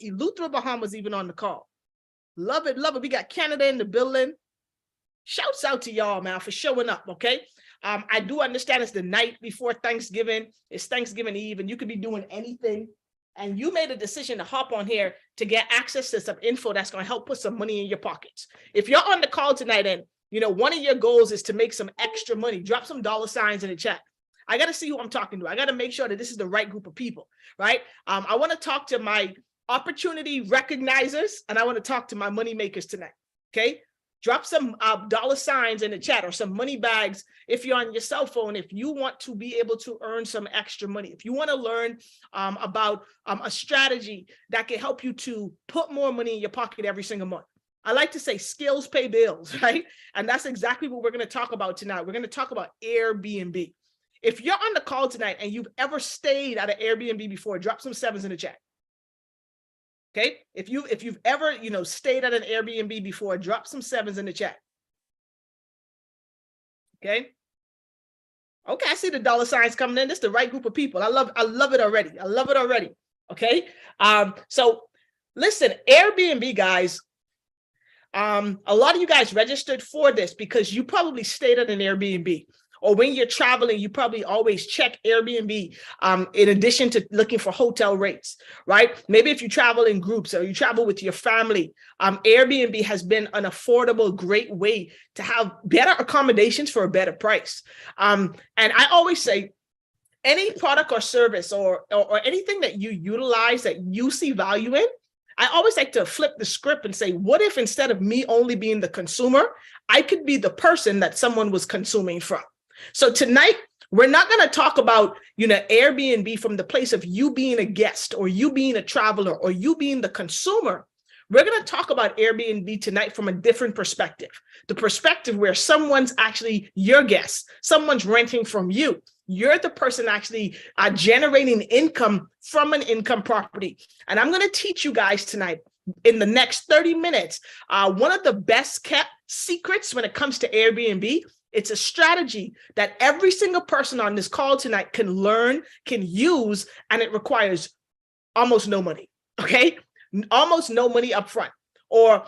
Eleuthera, Bahamas, even on the call. Love it, love it. We got Canada in the building. Shouts out to y'all, man, for showing up, okay? I do understand it's the night before Thanksgiving. It's Thanksgiving Eve, and you could be doing anything. And you made a decision to hop on here to get access to some info that's going to help put some money in your pockets. If you're on the call tonight and, one of your goals is to make some extra money, drop some dollar signs in the chat. I got to see who I'm talking to. I got to make sure that this is the right group of people, right? I want to talk to my opportunity recognizers, and I want to talk to my money makers tonight, okay? Drop some dollar signs in the chat or some money bags if you're on your cell phone, if you want to be able to earn some extra money. If you want to learn about a strategy that can help you to put more money in your pocket every single month. I like to say skills pay bills, right? And that's exactly what we're going to talk about tonight. We're going to talk about Airbnb. If you're on the call tonight and you've ever stayed at an Airbnb before, drop some sevens in the chat. Okay, if you've ever stayed at an Airbnb before, drop some sevens in the chat. Okay, I see the dollar signs coming in. This is the right group of people. I love it already. I love it already. Okay, so listen, Airbnb guys. A lot of you guys registered for this because you probably stayed at an Airbnb. Or when you're traveling, you probably always check Airbnb in addition to looking for hotel rates, right? Maybe if you travel in groups or you travel with your family, Airbnb has been an affordable, great way to have better accommodations for a better price. And I always say, any product or service or anything that you utilize that you see value in, I always like to flip the script and say, what if instead of me only being the consumer, I could be the person that someone was consuming from? So tonight, we're not going to talk about, Airbnb from the place of you being a guest or you being a traveler or you being the consumer. We're going to talk about Airbnb tonight from a different perspective, the perspective where someone's actually your guest, someone's renting from you. You're the person actually generating income from an income property. And I'm going to teach you guys tonight in the next 30 minutes, one of the best kept secrets when it comes to Airbnb. It's a strategy that every single person on this call tonight can learn, can use, and it requires almost no money, okay? Almost no money up front. Or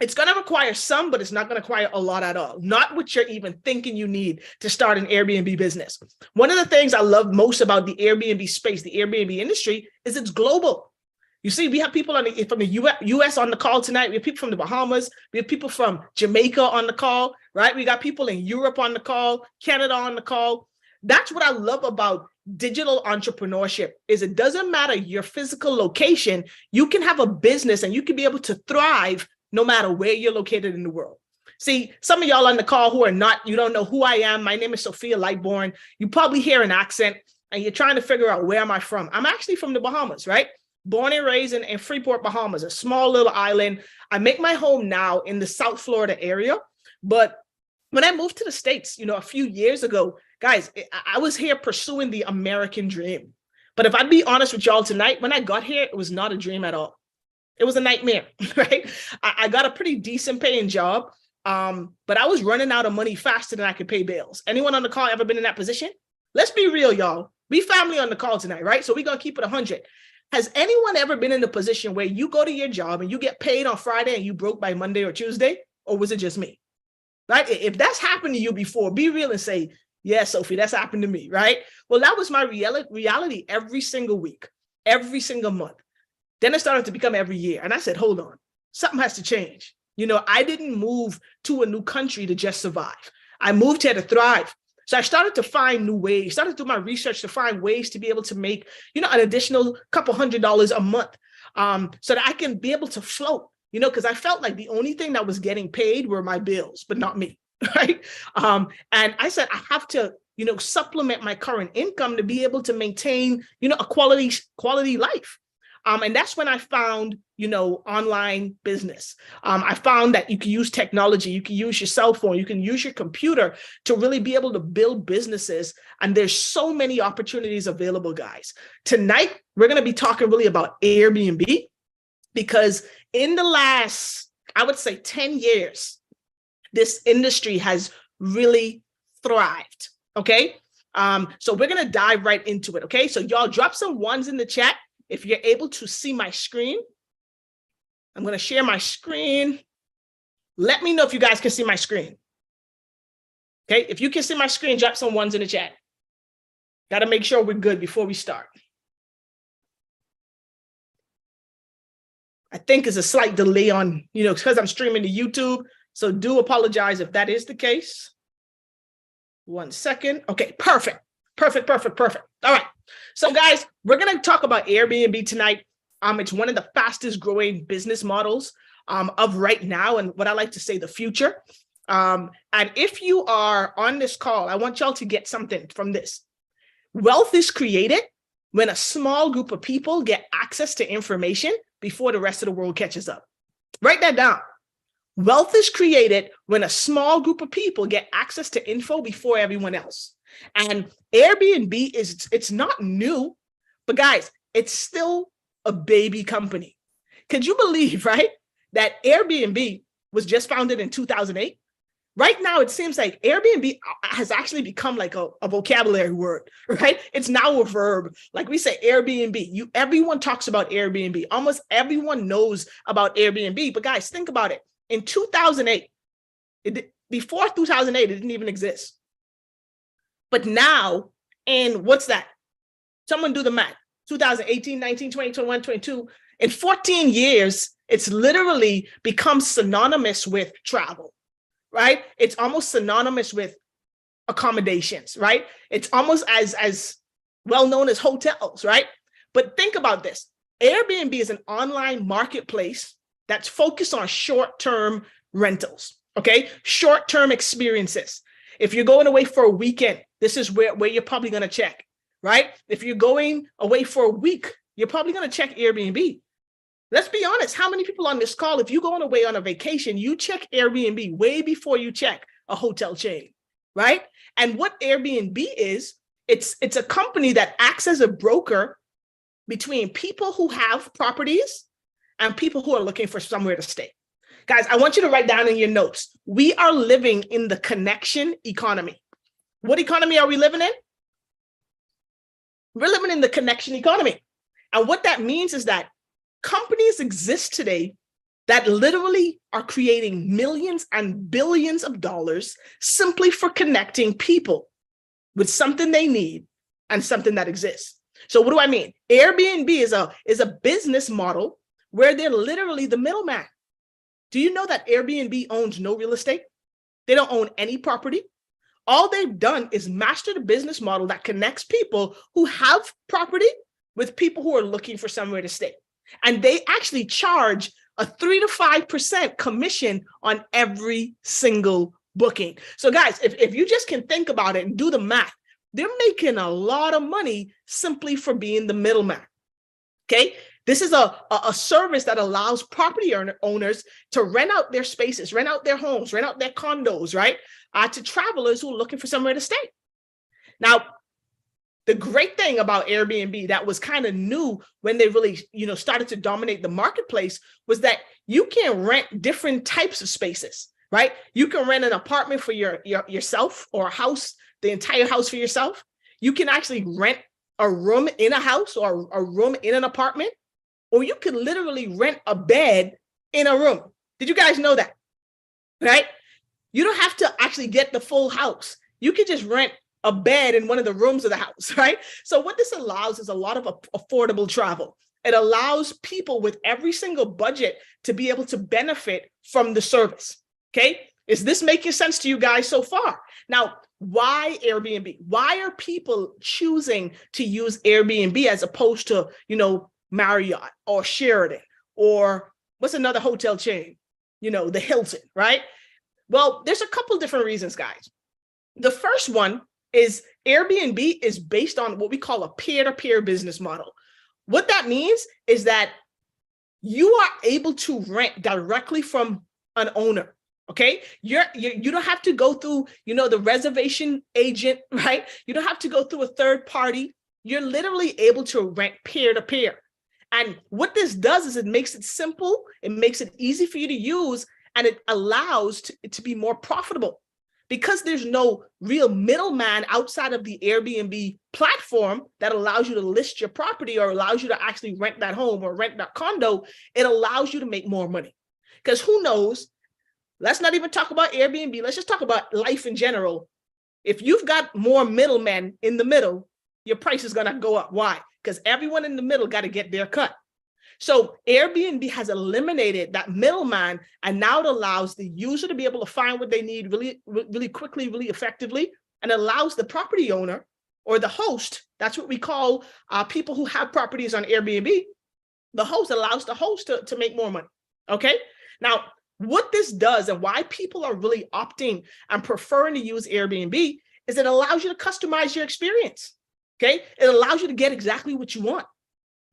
it's going to require some, but it's not going to require a lot at all. Not what you're even thinking you need to start an Airbnb business. One of the things I love most about the Airbnb space, the Airbnb industry, is it's global. You see, we have people from the U.S. on the call tonight. We have people from the Bahamas. We have people from Jamaica on the call, right? We got people in Europe on the call, Canada on the call. That's what I love about digital entrepreneurship is it doesn't matter your physical location. You can have a business and you can be able to thrive no matter where you're located in the world. See, some of y'all on the call who are you don't know who I am. My name is Sophia Lightbourne. You probably hear an accent and you're trying to figure out where am I from. I'm actually from the Bahamas, right? Born and raised in Freeport, Bahamas, a small little island. I make my home now in the South Florida area. But when I moved to the States, a few years ago, guys, I was here pursuing the American dream. But if I'd be honest with y'all tonight, when I got here, it was not a dream at all. It was a nightmare, right? I got a pretty decent paying job, but I was running out of money faster than I could pay bills. Anyone on the call ever been in that position? Let's be real, y'all. We family on the call tonight, right? So we're going to keep it 100. Has anyone ever been in a position where you go to your job and you get paid on Friday and you broke by Monday or Tuesday? Or was it just me? Right? If that's happened to you before, be real and say, yeah, Sophie, that's happened to me, right? Well, that was my reality every single week, every single month. Then it started to become every year. And I said, hold on, something has to change. I didn't move to a new country to just survive. I moved here to thrive. So I started to find new ways, started to do my research to find ways to be able to make, an additional couple $100s a month so that I can be able to float, because I felt like the only thing that was getting paid were my bills, but not me, right? And I said, I have to, supplement my current income to be able to maintain, a quality life. And that's when I found, online business. I found that you can use technology, you can use your cell phone, you can use your computer to really be able to build businesses. And there's so many opportunities available, guys. Tonight, we're going to be talking really about Airbnb because in the last, I would say 10 years, this industry has really thrived. Okay. So we're going to dive right into it. Okay. So y'all drop some ones in the chat if you're able to see my screen. I'm going to share my screen. Let me know if you guys can see my screen. Okay, if you can see my screen, drop some ones in the chat. Got to make sure we're good before we start. I think it's a slight delay on, because I'm streaming to YouTube. So do apologize if that is the case. 1 second. Okay, perfect. Perfect. All right. So guys, we're going to talk about Airbnb tonight. It's one of the fastest growing business models of right now, and what I like to say, the future. And if you are on this call, I want y'all to get something from this. Wealth is created when a small group of people get access to information before the rest of the world catches up. Write that down. Wealth is created when a small group of people get access to info before everyone else. And Airbnb it's not new, but guys, it's still a baby company. Could you believe, right, that Airbnb was just founded in 2008? Right now, it seems like Airbnb has actually become like a vocabulary word, right? It's now a verb. Like we say Airbnb, everyone talks about Airbnb. Almost everyone knows about Airbnb. But guys, think about it. In 2008, before 2008, it didn't even exist. But now, and what's that? Someone do the math. 2018, 19, 20, 21, 22. In 14 years, it's literally become synonymous with travel. Right? It's almost synonymous with accommodations, right? It's almost as well known as hotels, right? But think about this. Airbnb is an online marketplace that's focused on short-term rentals, okay? Short-term experiences. If you're going away for a weekend, this is where you're probably going to check, right? If you're going away for a week, you're probably going to check Airbnb. Let's be honest. How many people on this call, if you're going away on a vacation, you check Airbnb way before you check a hotel chain, right? And what Airbnb is, it's a company that acts as a broker between people who have properties and people who are looking for somewhere to stay. Guys, I want you to write down in your notes. We are living in the connection economy. What economy are we living in? We're living in the connection economy. And what that means is that companies exist today that literally are creating millions and billions of dollars simply for connecting people with something they need and something that exists. So what do I mean? Airbnb is a business model where they're literally the middleman. Do you know that Airbnb owns no real estate? They don't own any property. All they've done is master the business model that connects people who have property with people who are looking for somewhere to stay. And they actually charge a 3 to 5% commission on every single booking. So guys, if you just can think about it and do the math, they're making a lot of money simply for being the middleman. Okay. This is a service that allows property owners to rent out their spaces, rent out their homes, rent out their condos, right? To travelers who are looking for somewhere to stay. Now, the great thing about Airbnb that was kind of new when they really, started to dominate the marketplace was that you can rent different types of spaces, right? You can rent an apartment for yourself or a house, the entire house for yourself. You can actually rent a room in a house or a room in an apartment, or you can literally rent a bed in a room. Did you guys know that? Right? You don't have to actually get the full house. You can just rent a bed in one of the rooms of the house, right? So what this allows is a lot of affordable travel. It allows people with every single budget to be able to benefit from the service, okay? Is this making sense to you guys so far? Now, why Airbnb? Why are people choosing to use Airbnb as opposed to, Marriott or Sheraton or what's another hotel chain? The Hilton, right? Well, there's a couple different reasons, guys. The first one is Airbnb is based on what we call a peer-to-peer business model. What that means is that you are able to rent directly from an owner. Okay, you don't have to go through, the reservation agent, right? You don't have to go through a third party. You're literally able to rent peer-to-peer. And what this does is it makes it simple. It makes it easy for you to use, and it allows it to be more profitable. because there's no real middleman outside of the Airbnb platform that allows you to list your property or allows you to actually rent that home or rent that condo, it allows you to make more money. Because who knows, let's not even talk about Airbnb. Let's just talk about life in general. If you've got more middlemen in the middle, your price is going to go up. Why? Because everyone in the middle got to get their cut. So Airbnb has eliminated that middleman, and now it allows the user to be able to find what they need really, really quickly, really effectively, and allows the property owner or the host, that's what we call people who have properties on Airbnb, the host allows the host to make more money, okay? Now, what this does and why people are really opting and preferring to use Airbnb is it allows you to customize your experience, okay? It allows you to get exactly what you want.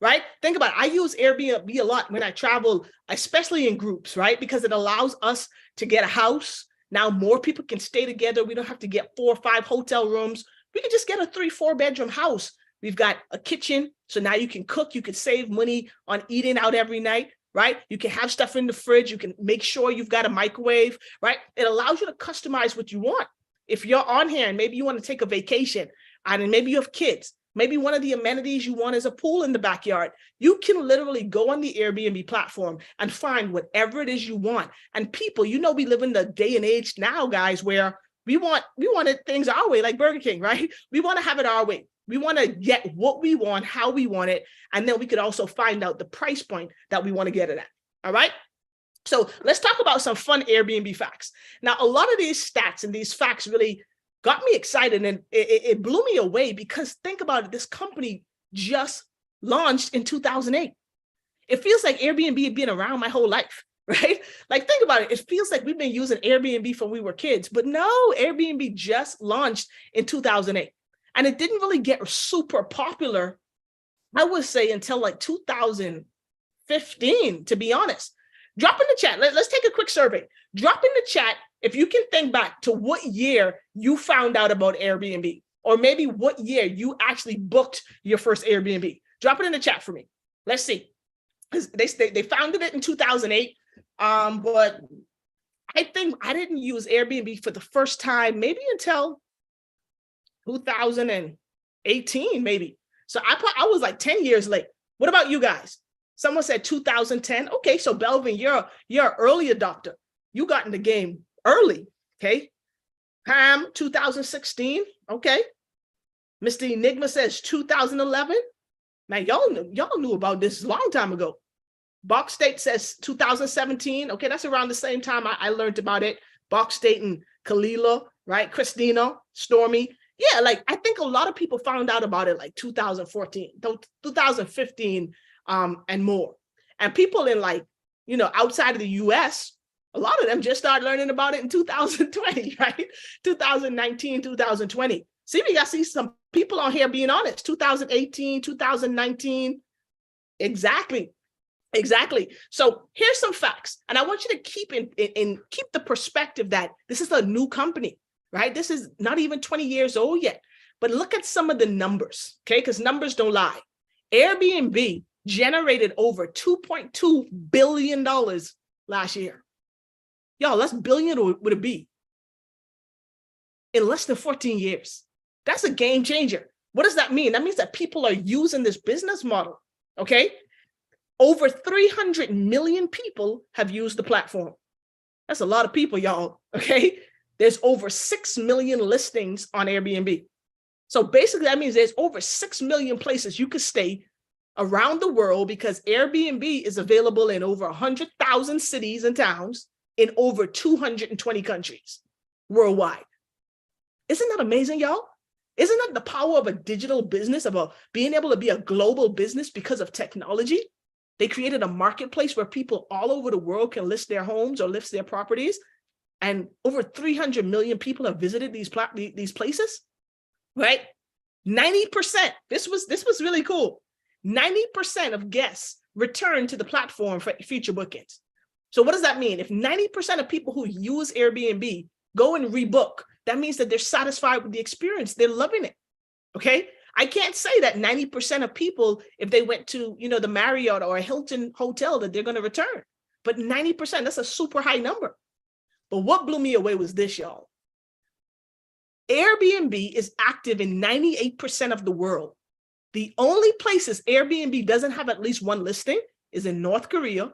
Right? Think about it. I use Airbnb a lot when I travel, especially in groups, right? Because it allows us to get a house. Now more people can stay together. We don't have to get 4 or 5 hotel rooms. We can just get a 3-4 bedroom house. We've got a kitchen. So now you can cook. You can save money on eating out every night, right? You can have stuff in the fridge. You can make sure you've got a microwave, right? It allows you to customize what you want. If you're on here and maybe you want to take a vacation and maybe you have kids, maybe one of the amenities you want is a pool in the backyard. You can literally go on the Airbnb platform and find whatever it is you want. And people, you know, we live in the day and age now, guys, where we wanted things our way, like Burger King, right? We want to have it our way. We want to get what we want, how we want it. And then we could also find out the price point that we want to get it at. All right. So let's talk about some fun Airbnb facts. Now, a lot of these stats and these facts really got me excited, and it blew me away because think about it, this company just launched in 2008. It feels like Airbnb had been around my whole life, right? Like think about it, it feels like we've been using Airbnb from we were kids, but no, Airbnb just launched in 2008. And it didn't really get super popular, I would say, until like 2015, to be honest. Drop in the chat, let's take a quick survey. Drop in the chat if you can think back to what year you found out about Airbnb, or maybe what year you actually booked your first Airbnb. Drop it in the chat for me. Let's see. They founded it in 2008, but I think I didn't use Airbnb for the first time maybe until 2018, maybe. So I was like 10 years late. What about you guys? Someone said 2010. Okay, so Belvin, you're an early adopter. You got in the game early, okay? Pam, 2016, okay. Mr. Enigma says 2011. Man, y'all knew about this a long time ago. Box State says 2017. Okay, that's around the same time I learned about it. Box State and Kalila, right? Christina, Stormy. Yeah, like I think a lot of people found out about it like 2014, 2015, and more. And people in like, you know, outside of the US, a lot of them just started learning about it in 2020, right? 2019, 2020. See, we got to see some people on here being honest. 2018, 2019. Exactly. So here's some facts. And I want you to keep keep the perspective that this is a new company, right? This is not even 20 years old yet. But look at some of the numbers, okay? Because numbers don't lie. Airbnb generated over $2.2 billion last year. Y'all, that's billion with a B. In less than 14 years. That's a game changer. What does that mean? That means that people are using this business model, okay? Over 300 million people have used the platform. That's a lot of people, y'all, okay? There's over 6 million listings on Airbnb. So basically that means there's over 6 million places you could stay around the world because Airbnb is available in over 100,000 cities and towns in over 220 countries worldwide. Isn't that amazing, y'all? Isn't that the power of a digital business, of being able to be a global business because of technology? They created a marketplace where people all over the world can list their homes or list their properties. And over 300 million people have visited these places, right? 90%, this was really cool. 90% of guests return to the platform for future bookings. So what does that mean? If 90% of people who use Airbnb go and rebook, that means that they're satisfied with the experience. They're loving it, okay? I can't say that 90% of people, if they went to, you know, the Marriott or a Hilton hotel, that they're going to return. But 90%, that's a super high number. But what blew me away was this, y'all. Airbnb is active in 98% of the world. The only places Airbnb doesn't have at least one listing is in North Korea,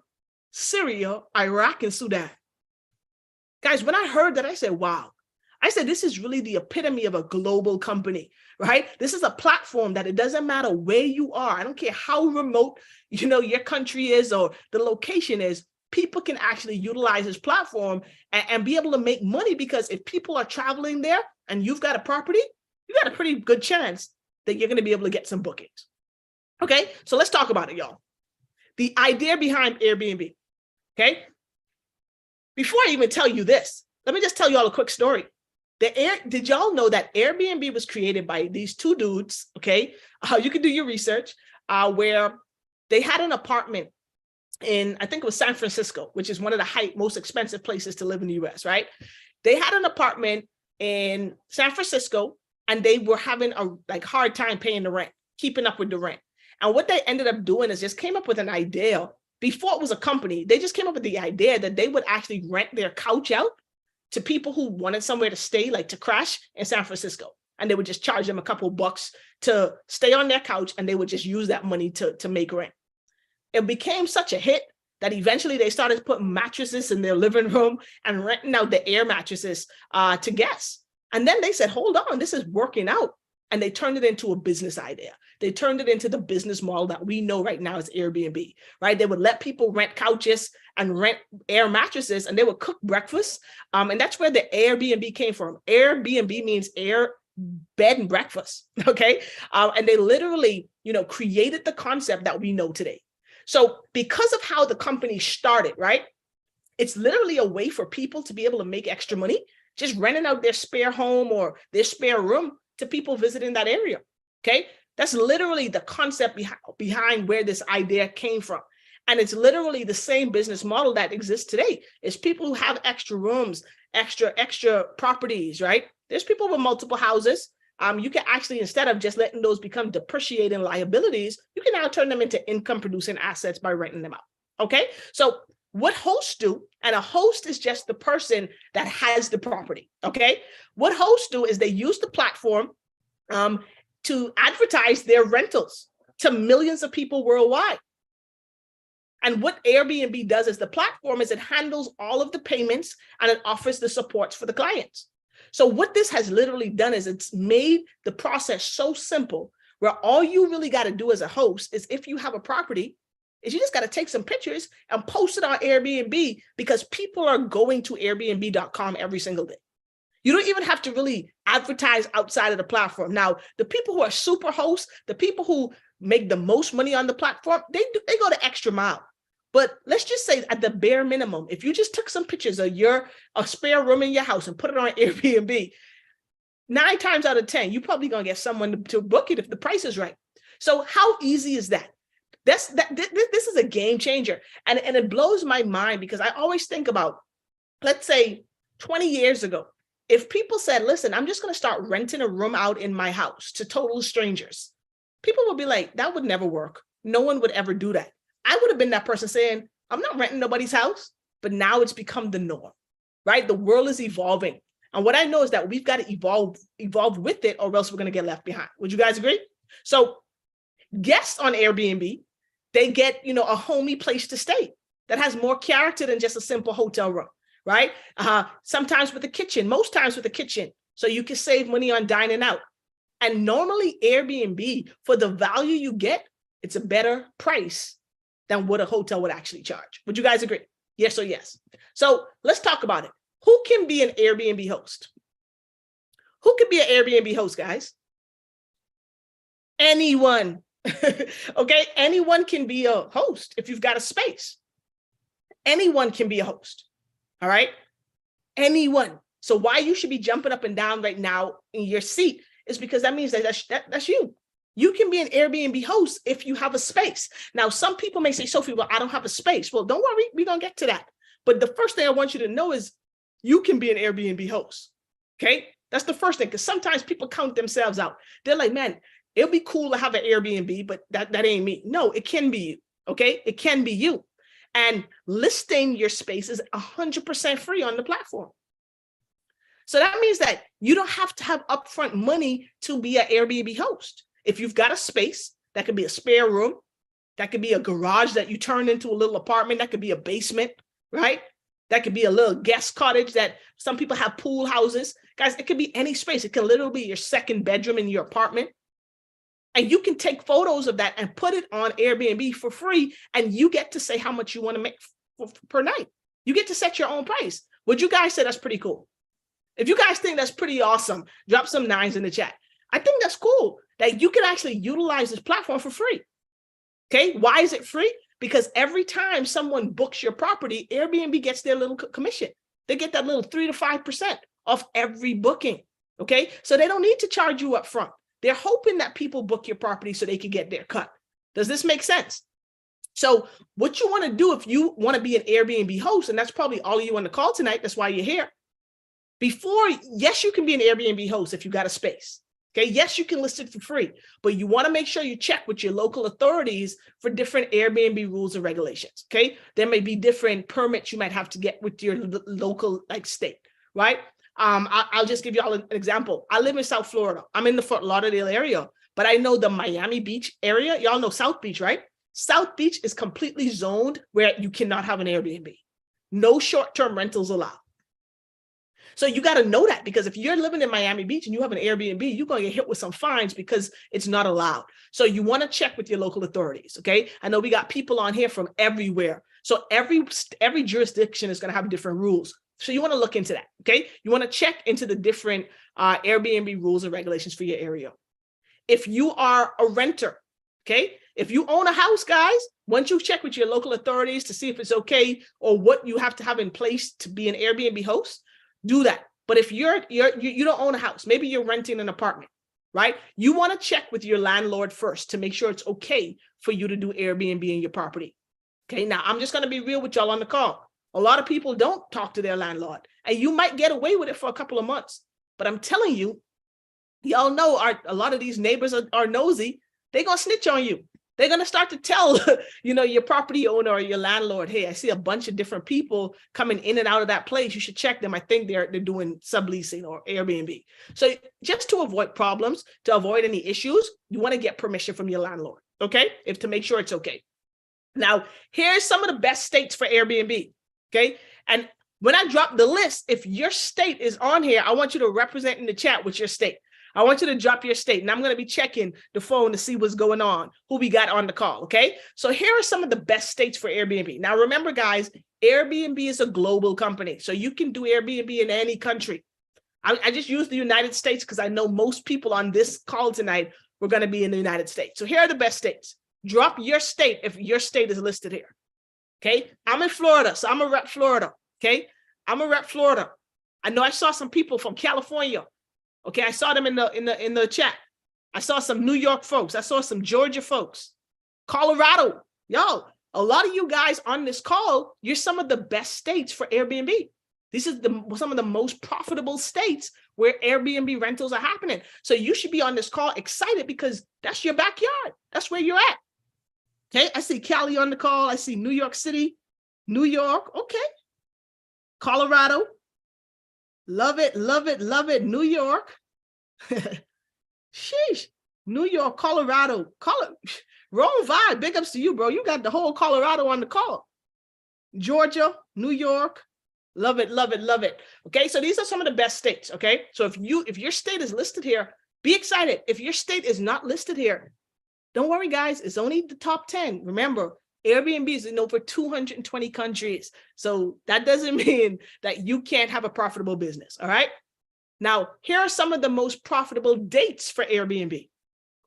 Syria, Iraq, and Sudan. Guys, when I heard that, I said, wow. I said, this is really the epitome of a global company, right? This is a platform that it doesn't matter where you are. I don't care how remote, your country is or the location is. People can actually utilize this platform and be able to make money, because if people are traveling there and you've got a property, you got a pretty good chance that you're going to be able to get some bookings. Okay, so let's talk about it, y'all. The idea behind Airbnb. Okay, before I even tell you this, let me just tell you all a quick story. Did y'all know that Airbnb was created by these two dudes? Okay, you can do your research, where they had an apartment in, I think it was San Francisco, which is one of the most expensive places to live in the US, right? They had an apartment in San Francisco, and they were having a hard time paying the rent, keeping up with the rent. And what they ended up doing is just came up with an idea. Before it was a company, they just came up with the idea that they would actually rent their couch out to people who wanted somewhere to stay, like to crash in San Francisco. And they would just charge them a couple bucks to stay on their couch, and they would just use that money to make rent. It became such a hit that eventually they started putting mattresses in their living room and renting out the air mattresses to guests. And then they said, hold on, this is working out. And they turned it into a business idea. They turned it into the business model that we know right now as Airbnb, right? They would let people rent couches and rent air mattresses, and they would cook breakfast. And that's where the Airbnb came from. Airbnb means air, bed, and breakfast, okay? And they literally, created the concept that we know today. So because of how the company started, right? It's literally a way for people to be able to make extra money, just renting out their spare home or their spare room to people visiting that area, okay? That's literally the concept behind where this idea came from. And it's literally the same business model that exists today. It's people who have extra rooms, extra properties, right? There's people with multiple houses. You can actually, instead of just letting those become depreciating liabilities, you can now turn them into income producing assets by renting them out, okay? So what hosts do, and a host is just the person that has the property, okay? What hosts do is they use the platform to advertise their rentals to millions of people worldwide. And what Airbnb does as the platform is it handles all of the payments and it offers the supports for the clients. So what this has literally done is it's made the process so simple, where all you really got to do as a host is, if you have a property, is you just got to take some pictures and post it on Airbnb, because people are going to Airbnb.com every single day. You don't even have to really advertise outside of the platform. Now, the people who are super hosts, the people who make the most money on the platform, they go the extra mile. But let's just say at the bare minimum, if you just took some pictures of a spare room in your house and put it on Airbnb, 9 times out of 10, you're probably going to get someone to book it if the price is right. So how easy is that? This is a game changer. And it blows my mind, because I always think about, let's say 20 years ago, if people said, listen, I'm just going to start renting a room out in my house to total strangers, people would be like, that would never work. No one would ever do that. I would have been that person saying, I'm not renting nobody's house. But now it's become the norm, right? The world is evolving. And what I know is that we've got to evolve with it, or else we're going to get left behind. Would you guys agree? So guests on Airbnb, they get, a homey place to stay that has more character than just a simple hotel room, right? Sometimes with a kitchen, most times with a kitchen, so you can save money on dining out. And normally Airbnb, for the value you get, it's a better price than what a hotel would actually charge. Would you guys agree? Yes or yes? So let's talk about it. Who can be an Airbnb host? Who can be an Airbnb host, guys? Anyone. Okay, anyone can be a host if you've got a space. Anyone can be a host. All right, anyone. So why you should be jumping up and down right now in your seat is because that means that's you. You can be an Airbnb host if you have a space. Now, some people may say, Sophie, well, I don't have a space. Well, don't worry, we're going to get to that. But the first thing I want you to know is you can be an Airbnb host. Okay, that's the first thing, because sometimes people count themselves out. They're like, man, it'll be cool to have an Airbnb, but that ain't me. No, it can be you. Okay, it can be you. And listing your space is 100% free on the platform. So that means that you don't have to have upfront money to be an Airbnb host. If you've got a space, that could be a spare room, that could be a garage that you turn into a little apartment, that could be a basement, right? That could be a little guest cottage that some people have pool houses. Guys, it could be any space. It can literally be your second bedroom in your apartment. And you can take photos of that and put it on Airbnb for free. And you get to say how much you want to make per night. You get to set your own price. Would you guys say that's pretty cool? If you guys think that's pretty awesome, drop some nines in the chat. I think that's cool that you can actually utilize this platform for free. Okay, why is it free? Because every time someone books your property, Airbnb gets their little commission. They get that little 3 to 5% off every booking. Okay, so they don't need to charge you up front. They're hoping that people book your property so they can get their cut. Does this make sense? So what you want to do if you want to be an Airbnb host, and that's probably all you want to call tonight, that's why you're here. Yes, you can be an Airbnb host if you got a space. Okay, yes, you can list it for free, but you want to make sure you check with your local authorities for different Airbnb rules and regulations. Okay, there may be different permits you might have to get with your local state, right? I'll just give you all an example. I live in South Florida. I'm in the Fort Lauderdale area, but I know the Miami Beach area. Y'all know South Beach, right? South Beach is completely zoned where you cannot have an Airbnb. No short-term rentals allowed. So you got to know that, because if you're living in Miami Beach and you have an Airbnb, you're going to get hit with some fines because it's not allowed. So you want to check with your local authorities, okay? I know we got people on here from everywhere. So every jurisdiction is going to have different rules. So you want to look into that, okay? You want to check into the different Airbnb rules and regulations for your area. If you are a renter, okay? If you own a house, guys, once you check with your local authorities to see if it's okay or what you have to have in place to be an Airbnb host, do that. But if you don't own a house, maybe you're renting an apartment, right? You want to check with your landlord first to make sure it's okay for you to do Airbnb in your property. Okay, now I'm just going to be real with y'all on the call. A lot of people don't talk to their landlord, and you might get away with it for a couple of months. But I'm telling you, y'all know a lot of these neighbors are nosy. They're going to snitch on you. They're going to start to tell, your property owner or your landlord, hey, I see a bunch of different people coming in and out of that place. You should check them. I think they're doing subleasing or Airbnb. So just to avoid problems, to avoid any issues, you want to get permission from your landlord, okay? To make sure it's okay. Now, here's some of the best states for Airbnb, okay? And when I drop the list, if your state is on here, I want you to represent in the chat with your state. I want you to drop your state, and I'm going to be checking the phone to see what's going on, who we got on the call, okay? So here are some of the best states for Airbnb. Now, remember, guys, Airbnb is a global company, so you can do Airbnb in any country. I just use the United States because I know most people on this call tonight were going to be in the United States. So here are the best states. Drop your state if your state is listed here, okay? I'm in Florida, so I'm a rep Florida, okay? I'm a rep Florida. I know I saw some people from California. Okay, I saw them in the chat. I saw some New York folks. I saw some Georgia folks. Colorado. Yo, a lot of you guys on this call, you're some of the best states for Airbnb. This is some of the most profitable states where Airbnb rentals are happening. So you should be on this call excited because that's your backyard. That's where you're at. Okay, I see Cali on the call. I see New York City, New York. Okay, Colorado. Love it, love it, love it. New York. Sheesh. New York, Colorado. Wrong vibe. Big ups to you, bro. You got the whole Colorado on the call. Georgia, New York. Love it, love it, love it. Okay, so these are some of the best states, okay? So if your state is listed here, be excited. If your state is not listed here, don't worry, guys. It's only the top 10. Remember, Airbnb is in over 220 countries. So that doesn't mean that you can't have a profitable business, all right? Now, here are some of the most profitable dates for Airbnb,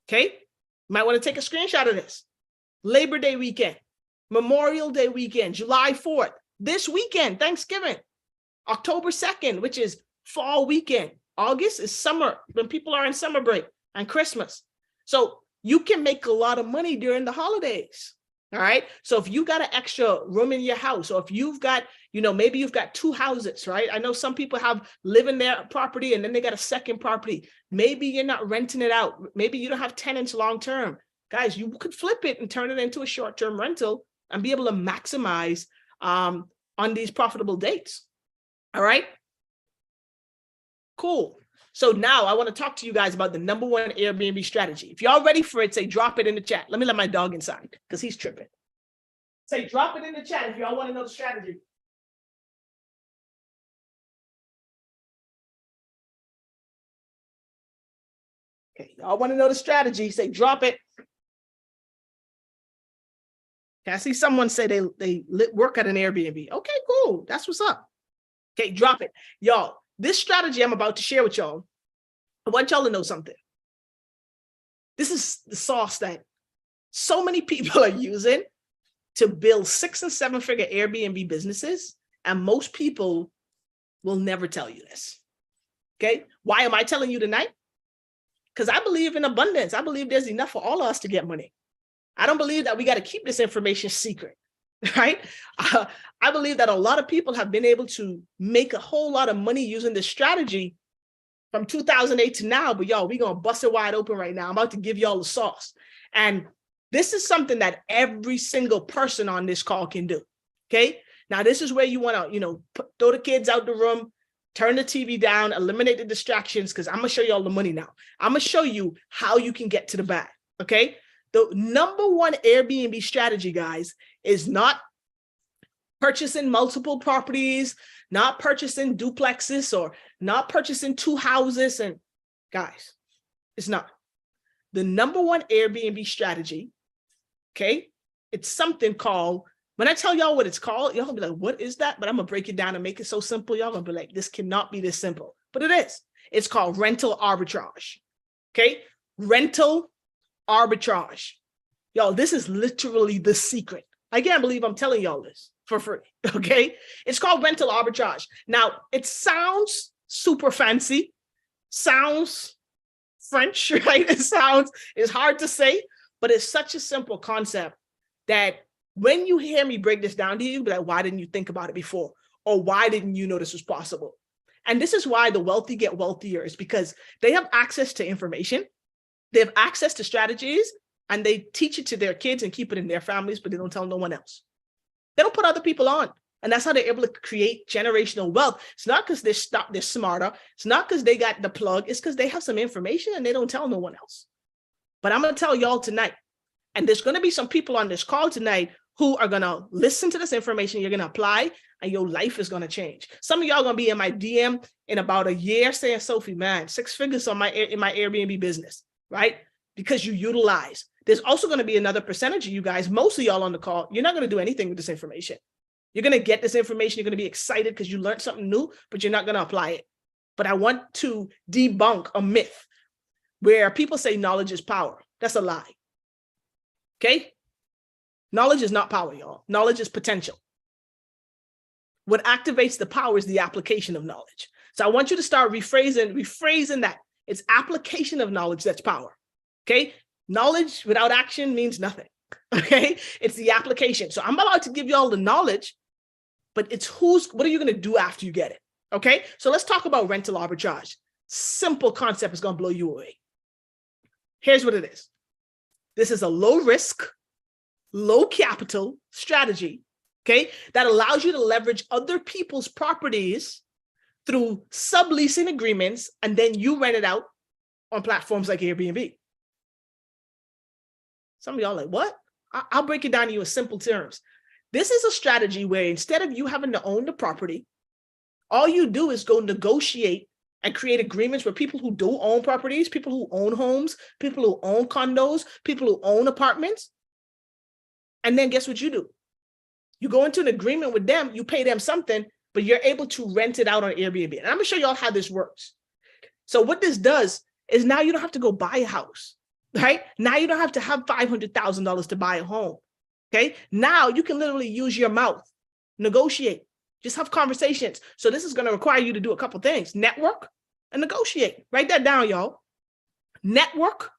okay? You might want to take a screenshot of this. Labor Day weekend, Memorial Day weekend, July 4th, this weekend, Thanksgiving, October 2nd, which is fall weekend. August is summer, when people are in summer break, and Christmas. So you can make a lot of money during the holidays. All right. So if you got an extra room in your house, or if you've got, maybe you've got two houses, right? I know some people live in their property and then they got a second property. Maybe you're not renting it out. Maybe you don't have tenants long term. Guys, you could flip it and turn it into a short-term rental and be able to maximize on these profitable dates. All right. Cool. So now I want to talk to you guys about the number one Airbnb strategy. If y'all ready for it, say drop it in the chat. Let me let my dog inside because he's tripping. Say drop it in the chat if y'all want to know the strategy. Okay, y'all want to know the strategy, say drop it. Okay, I see someone say they work at an Airbnb. Okay, cool. That's what's up. Okay, drop it. Y'all, this strategy I'm about to share with y'all, I want y'all to know something. This is the sauce that so many people are using to build 6- and 7-figure Airbnb businesses, and most people will never tell you this. Okay, why am I telling you tonight? Because I believe in abundance. I believe there's enough for all of us to get money. I don't believe that we got to keep this information secret, right? I believe that a lot of people have been able to make a whole lot of money using this strategy from 2008 to now, but y'all, we're going to bust it wide open right now. I'm about to give y'all the sauce. And this is something that every single person on this call can do, okay? Now, this is where you want to, throw the kids out the room, turn the TV down, eliminate the distractions, because I'm going to show you all the money now. I'm going to show you how you can get to the bag, okay? The number one Airbnb strategy, guys, is not purchasing multiple properties, not purchasing duplexes, or not purchasing 2 houses. And guys, it's not. The number one Airbnb strategy, okay, it's something called, when I tell y'all what it's called, y'all gonna be like, what is that? But I'm gonna break it down and make it so simple. Y'all gonna be like, this cannot be this simple. But it is. It's called rental arbitrage, okay? Rental arbitrage. Y'all, this is literally the secret. I can't believe I'm telling y'all this for free, okay? It's called rental arbitrage. Now, it sounds super fancy, sounds French, right? It's hard to say, but it's such a simple concept that when you hear me break this down to you, be like, why didn't you think about it before? Or why didn't you know this was possible? And this is why the wealthy get wealthier, is because they have access to information, they have access to strategies, and they teach it to their kids and keep it in their families, but they don't tell no one else. They don't put other people on. And that's how they're able to create generational wealth. It's not because they're smarter. It's not because they got the plug. It's because they have some information and they don't tell no one else. But I'm going to tell y'all tonight, and there's going to be some people on this call tonight who are going to listen to this information, you're going to apply, and your life is going to change. Some of y'all going to be in my DM in about a year saying, Sophie, man, 6 figures in my Airbnb business, right? Because you utilize. There's also going to be another percentage of you guys, most of y'all on the call, you're not going to do anything with this information. You're going to get this information. You're going to be excited because you learned something new, but you're not going to apply it. But I want to debunk a myth where people say knowledge is power. That's a lie. Okay? Knowledge is not power, y'all. Knowledge is potential. What activates the power is the application of knowledge. So I want you to start rephrasing that. It's application of knowledge that's power. Okay? Knowledge without action means nothing. Okay? It's the application. So I'm about to give you all the knowledge, but it's what are you going to do after you get it? Okay? So let's talk about rental arbitrage. Simple concept is going to blow you away. Here's what it is. This is a low risk, low capital strategy, okay, that allows you to leverage other people's properties through subleasing agreements, and then you rent it out on platforms like Airbnb. Some of y'all are like, what? I'll break it down to you in simple terms. This is a strategy where instead of you having to own the property, all you do is go negotiate and create agreements with people who do own properties, people who own homes, people who own condos, people who own apartments. And then guess what you do? You go into an agreement with them, you pay them something, but you're able to rent it out on Airbnb. And I'm gonna show y'all how this works. So what this does is now you don't have to go buy a house, right? Now you don't have to have $500,000 to buy a home, okay? Now you can literally use your mouth, negotiate, just have conversations. So this is gonna require you to do a couple things: network and negotiate. Write that down, y'all. Network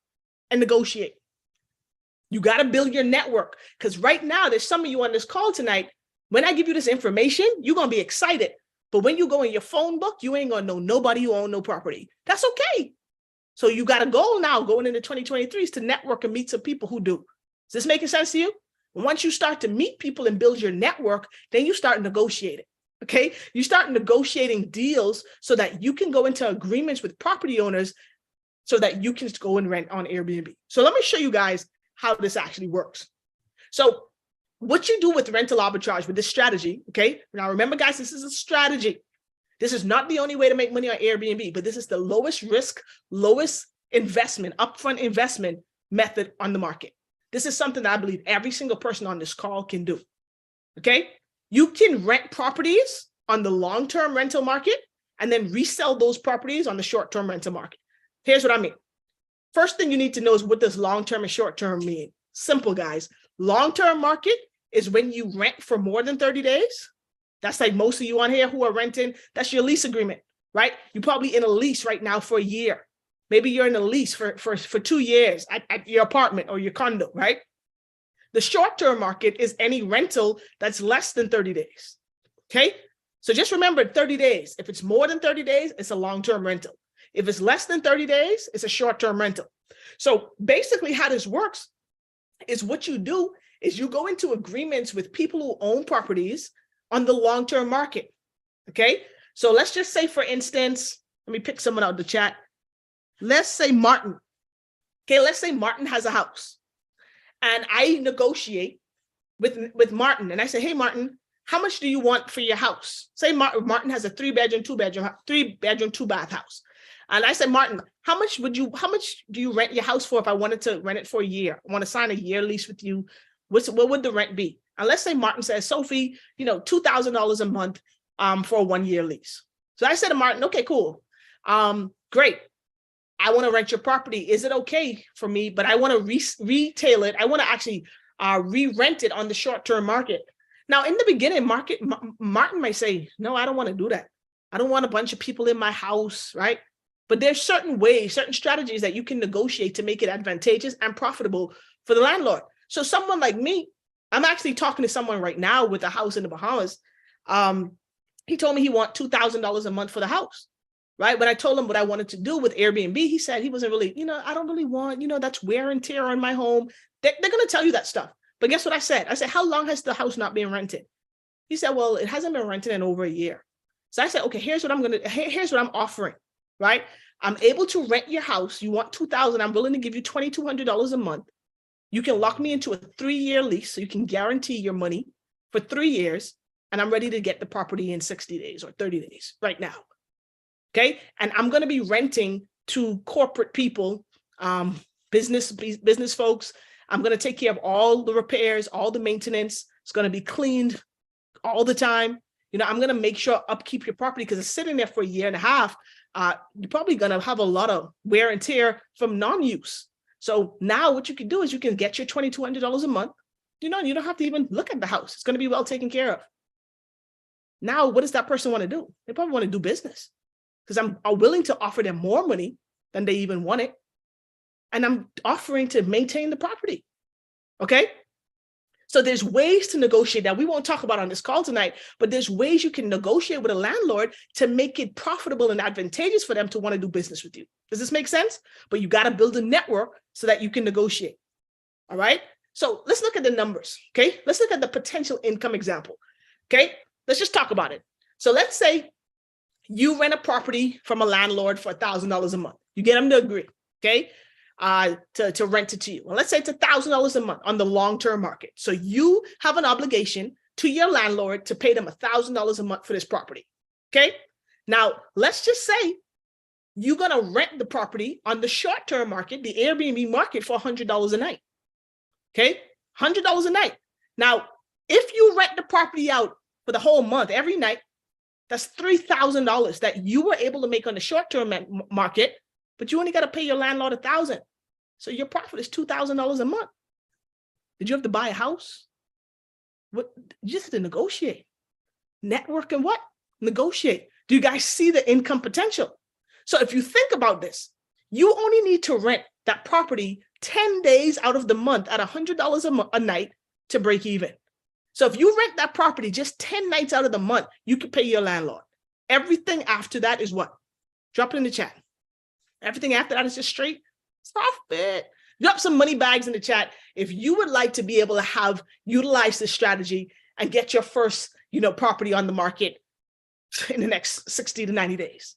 and negotiate. You got to build your network, because right now there's some of you on this call tonight. When I give you this information, you're going to be excited. But when you go in your phone book, you ain't going to know nobody who owns no property. That's okay. So you got a goal now going into 2023 is to network and meet some people who do. Is this making sense to you? And once you start to meet people and build your network, then you start negotiating. Okay, you start negotiating deals so that you can go into agreements with property owners so that you can go and rent on Airbnb. So let me show you guys how this actually works. So what you do with rental arbitrage with this strategy, okay? Now remember guys, this is a strategy. This is not the only way to make money on Airbnb, but this is the lowest risk, lowest investment, upfront investment method on the market. This is something that I believe every single person on this call can do, okay? You can rent properties on the long-term rental market and then resell those properties on the short-term rental market. Here's what I mean. First thing you need to know is what does long-term and short-term mean? Simple, guys. Long-term market is when you rent for more than 30 days. That's like most of you on here who are renting. That's your lease agreement, right? You're probably in a lease right now for a year. Maybe you're in a lease for 2 years at your apartment or your condo, right? The short-term market is any rental that's less than 30 days, okay? So just remember 30 days. If it's more than 30 days, it's a long-term rental. If it's less than 30 days, it's a short-term rental. So basically how this works is what you do is you go into agreements with people who own properties on the long-term market, okay? So let's just say, for instance, let me pick someone out of the chat. Let's say Martin. Okay, let's say Martin has a house. And I negotiate with Martin, and I say, hey, Martin, how much do you want for your house? Say Martin has a 3-bedroom, 2-bath house. And I said, Martin, how much do you rent your house for if I wanted to rent it for a year? I want to sign a year lease with you. What would the rent be? And let's say Martin says, Sophie, $2,000 a month for a 1-year lease. So I said to Martin, okay, cool. Great. I want to rent your property. Is it okay for me? But I want to retail it. I want to actually re-rent it on the short-term market. Now, in the beginning, Martin might say, no, I don't want to do that. I don't want a bunch of people in my house, right? But there's certain ways, certain strategies that you can negotiate to make it advantageous and profitable for the landlord. So someone like me, I'm actually talking to someone right now with a house in the Bahamas. He told me he wants $2,000 a month for the house. Right? When I told him what I wanted to do with Airbnb, he said he wasn't really, I don't really want, that's wear and tear on my home. They're going to tell you that stuff. But guess what I said? I said, how long has the house not been rented? He said, well, it hasn't been rented in over a year. So I said, okay, here's what I'm offering, right? I'm able to rent your house. You want $2,000. I'm willing to give you $2,200 a month. You can lock me into a 3-year lease so you can guarantee your money for 3 years. And I'm ready to get the property in 60 days or 30 days right now. Okay, and I'm going to be renting to corporate people, business folks. I'm going to take care of all the repairs, all the maintenance. It's going to be cleaned all the time. I'm going to make sure upkeep your property because it's sitting there for a year and a half. You're probably going to have a lot of wear and tear from non-use. So now what you can do is you can get your $2,200 a month. You don't have to even look at the house. It's going to be well taken care of. Now, what does that person want to do? They probably want to do business. Because I'm willing to offer them more money than they even wanted. And I'm offering to maintain the property. Okay? So there's ways to negotiate that we won't talk about on this call tonight, but there's ways you can negotiate with a landlord to make it profitable and advantageous for them to want to do business with you. Does this make sense? But you got to build a network so that you can negotiate. All right? So let's look at the numbers. Okay? Let's look at the potential income example. Okay? Let's just talk about it. So let's say you rent a property from a landlord for $1,000 a month. You get them to agree, okay, to rent it to you. Well, let's say it's $1,000 a month on the long-term market. So you have an obligation to your landlord to pay them $1,000 a month for this property, okay? Now, let's just say you're going to rent the property on the short-term market, the Airbnb market, for $100 a night, okay? $100 a night. Now, if you rent the property out for the whole month, every night, that's $3,000 that you were able to make on the short-term market, but you only got to pay your landlord $1,000. So your profit is $2,000 a month. Did you have to buy a house? What? You just had to negotiate. Network and what? Negotiate. Do you guys see the income potential? So if you think about this, you only need to rent that property 10 days out of the month at $100 a night to break even. So if you rent that property just 10 nights out of the month, you can pay your landlord. Everything after that is what? Drop it in the chat. Everything after that is just straight profit. Drop some money bags in the chat if you would like to be able to utilize this strategy and get your first, property on the market in the next 60 to 90 days.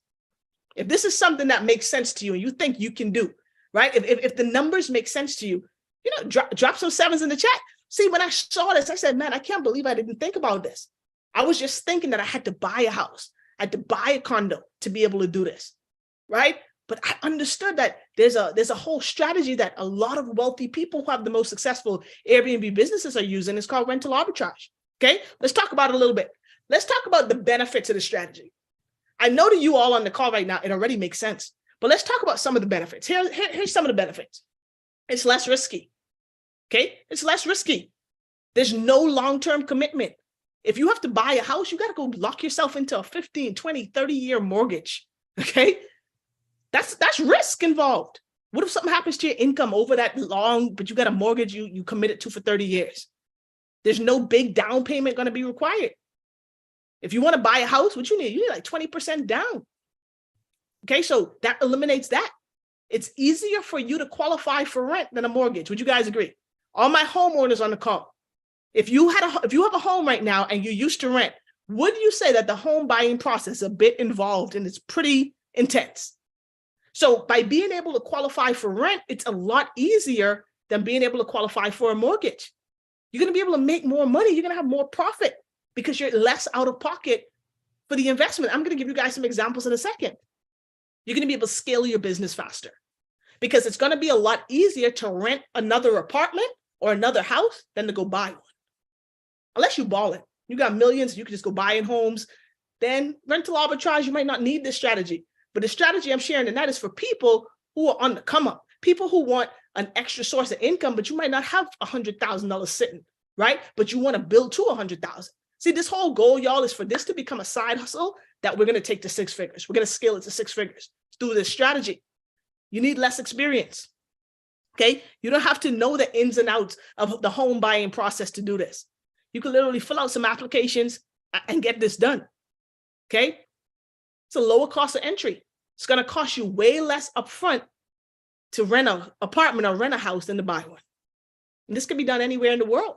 If this is something that makes sense to you and you think you can do, right? If the numbers make sense to you, drop some sevens in the chat. See, when I saw this, I said, man, I can't believe I didn't think about this. I was just thinking that I had to buy a house. I had to buy a condo to be able to do this, right? But I understood that there's a whole strategy that a lot of wealthy people who have the most successful Airbnb businesses are using. It's called rental arbitrage. Okay, let's talk about it a little bit. Let's talk about the benefits of the strategy. I know to you all on the call right now, it already makes sense, but let's talk about some of the benefits. Here's some of the benefits. It's less risky. Okay, it's less risky. There's no long-term commitment. If you have to buy a house, you got to go lock yourself into a 15, 20, 30-year mortgage. Okay, that's risk involved. What if something happens to your income over that long, but you got a mortgage you committed to for 30 years? There's no big down payment going to be required. If you want to buy a house, what you need? You need like 20% down. Okay, so that eliminates that. It's easier for you to qualify for rent than a mortgage. Would you guys agree? All my homeowners on the call, if you have a home right now and you used to rent, would you say that the home buying process is a bit involved and it's pretty intense? So by being able to qualify for rent, it's a lot easier than being able to qualify for a mortgage. You're going to be able to make more money. You're going to have more profit because you're less out of pocket for the investment. I'm going to give you guys some examples in a second. You're going to be able to scale your business faster because it's going to be a lot easier to rent another apartment or another house than to go buy one. Unless you're balling. You got millions, you can just go buying homes. Then rental arbitrage, you might not need this strategy. But the strategy I'm sharing tonight is for people who are on the come up, people who want an extra source of income, but you might not have $100,000 sitting, right? But you want to build to $100,000. See, this whole goal, y'all, is for this to become a side hustle that we're going to take to six figures. We're going to scale it to six figures through this strategy. You need less experience, okay? You don't have to know the ins and outs of the home buying process to do this. You can literally fill out some applications and get this done, okay? It's a lower cost of entry. It's going to cost you way less upfront to rent an apartment or rent a house than to buy one. And this can be done anywhere in the world,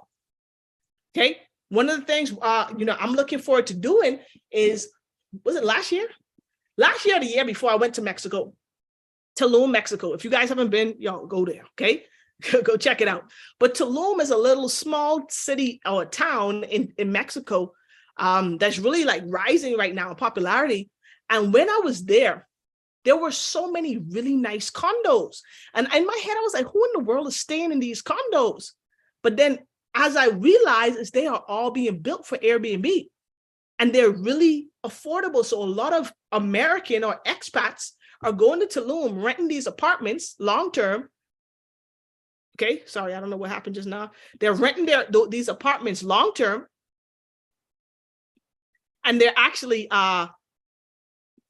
okay? One of the things, I'm looking forward to doing is, was it last year? Last year or the year before, I went to Mexico, Tulum, Mexico. If you guys haven't been, y'all go there, okay? Go check it out. But Tulum is a little small city or town in Mexico that's really like rising right now in popularity. And when I was there were so many really nice condos. And in my head, I was like, who in the world is staying in these condos? But then as I realized, is they are all being built for Airbnb and they're really affordable. So a lot of American or expats are going to Tulum, renting these apartments long-term. Okay, sorry, I don't know what happened just now. They're renting these apartments long-term and they're actually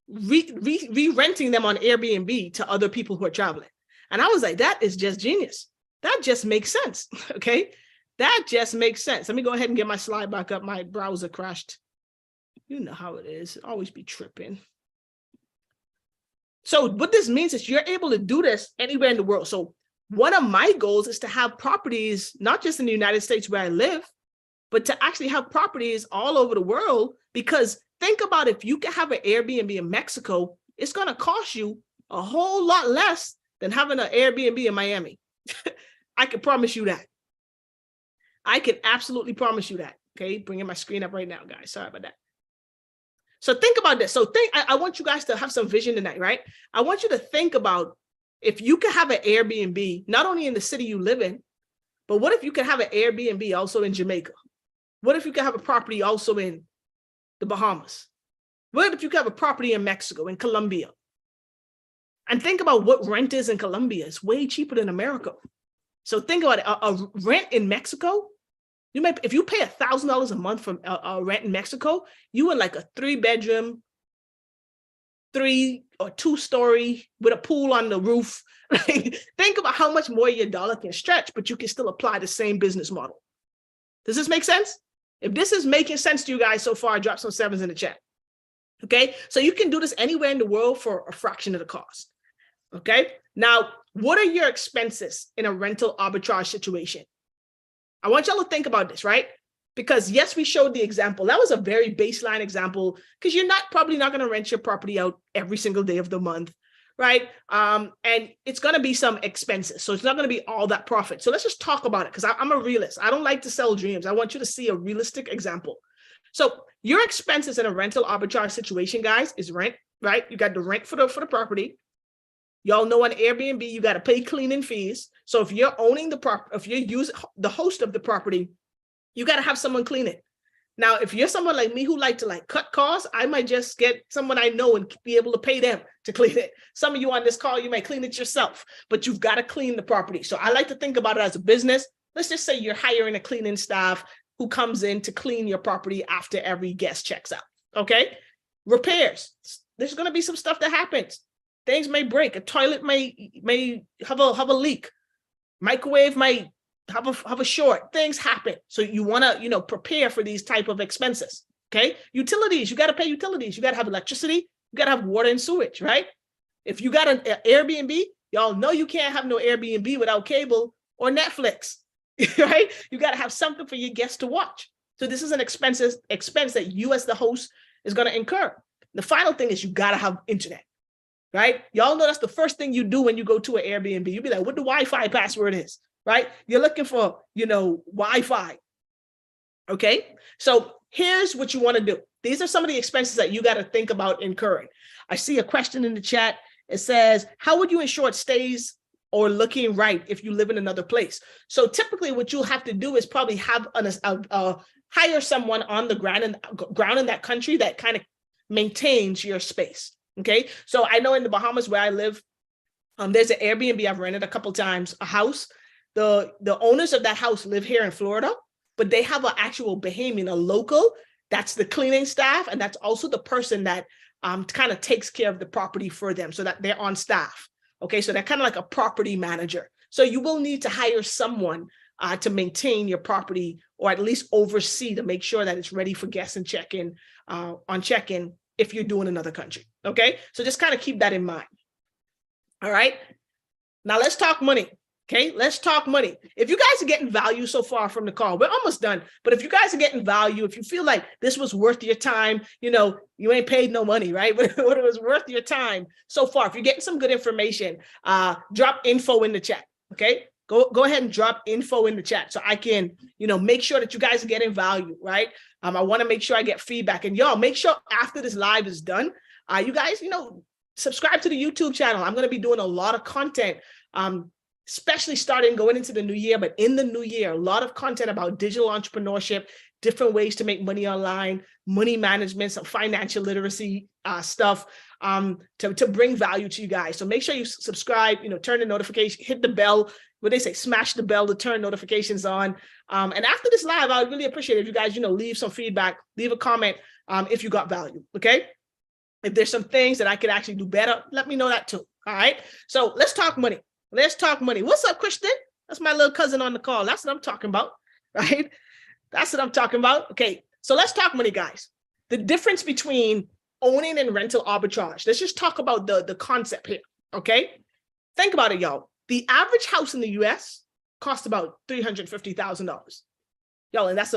re-renting them on Airbnb to other people who are traveling. And I was like, that is just genius. That just makes sense, okay? That just makes sense. Let me go ahead and get my slide back up. My browser crashed. You know how it is. Always be tripping. So what this means is you're able to do this anywhere in the world. So one of my goals is to have properties, not just in the United States where I live, but to actually have properties all over the world. Because think about if you can have an Airbnb in Mexico, it's going to cost you a whole lot less than having an Airbnb in Miami. I can promise you that. I can absolutely promise you that. Okay, bringing my screen up right now, guys. Sorry about that. So think about this. So I want you guys to have some vision tonight, right? I want you to think about if you could have an Airbnb, not only in the city you live in, but what if you could have an Airbnb also in Jamaica? What if you could have a property also in the Bahamas? What if you could have a property in Mexico, in Colombia? And think about what rent is in Colombia. It's way cheaper than America. So think about it. A rent in Mexico, if you pay $1,000 a month for a rent in Mexico, you in like a 3-bedroom, 3 or 2-story with a pool on the roof. Think about how much more your dollar can stretch, but you can still apply the same business model. Does this make sense? If this is making sense to you guys so far, drop some sevens in the chat. Okay, so you can do this anywhere in the world for a fraction of the cost. Okay, now what are your expenses in a rental arbitrage situation? I want y'all to think about this, right? Because yes, we showed the example. That was a very baseline example because you're probably not going to rent your property out every single day of the month, right? And it's going to be some expenses. So it's not going to be all that profit. So let's just talk about it because I'm a realist. I don't like to sell dreams. I want you to see a realistic example. So your expenses in a rental arbitrage situation, guys, is rent, right? You got the rent for the property. Y'all know on Airbnb, you got to pay cleaning fees. So if you're owning the property, if you're using the host of the property, you got to have someone clean it. Now, if you're someone like me who like to cut costs, I might just get someone I know and be able to pay them to clean it. Some of you on this call, you might clean it yourself, but you've got to clean the property. So I like to think about it as a business. Let's just say you're hiring a cleaning staff who comes in to clean your property after every guest checks out. Okay. Repairs. There's going to be some stuff that happens. Things may break. A toilet may have a leak. Microwave might have a short. Things happen. So you want to, prepare for these type of expenses. Okay. Utilities, you got to pay utilities. You got to have electricity. You got to have water and sewage, right? If you got an Airbnb, y'all know you can't have no Airbnb without cable or Netflix, right? You got to have something for your guests to watch. So this is an expense that you as the host is going to incur. The final thing is you got to have internet, right? Y'all know that's the first thing you do when you go to an Airbnb. You'll be like, what the Wi-Fi password is, right? You're looking for, Wi-Fi. Okay. So here's what you want to do. These are some of the expenses that you got to think about incurring. I see a question in the chat. It says, how would you ensure it stays or looking right if you live in another place? So typically what you'll have to do is probably have hire someone on the ground in that country that kind of maintains your space. Okay. So I know in the Bahamas where I live, there's an Airbnb I've rented a couple times, a house. The owners of that house live here in Florida, but they have an actual Bahamian, a local, that's the cleaning staff. And that's also the person that kind of takes care of the property for them so that they're on staff. Okay. So they're kind of like a property manager. So you will need to hire someone to maintain your property or at least oversee to make sure that it's ready for guests and check-in if you're doing another country. Okay. So just kind of keep that in mind. All right. Now let's talk money. Okay, let's talk money. If you guys are getting value so far from the call, we're almost done. But if you guys are getting value, if you feel like this was worth your time, you ain't paid no money, right? But it was worth your time so far. If you're getting some good information, drop info in the chat. Okay, go ahead and drop info in the chat so I can, make sure that you guys are getting value, right? I want to make sure I get feedback. And y'all, make sure after this live is done, you guys, subscribe to the YouTube channel. I'm going to be doing a lot of content. Especially going into the new year, but in the new year, a lot of content about digital entrepreneurship, different ways to make money online, money management, some financial literacy stuff to bring value to you guys. So make sure you subscribe, turn the notification, hit the bell, what they say, smash the bell to turn notifications on. And after this live, I would really appreciate it if you guys, leave some feedback, leave a comment if you got value, okay? If there's some things that I could actually do better, let me know that too, all right? So let's talk money. Let's talk money. What's up, Christian? That's my little cousin on the call. That's what I'm talking about, right? That's what I'm talking about. Okay, so let's talk money, guys. The difference between owning and rental arbitrage. Let's just talk about the concept here, okay? Think about it, y'all. The average house in the U.S. costs about $350,000. Y'all, and that's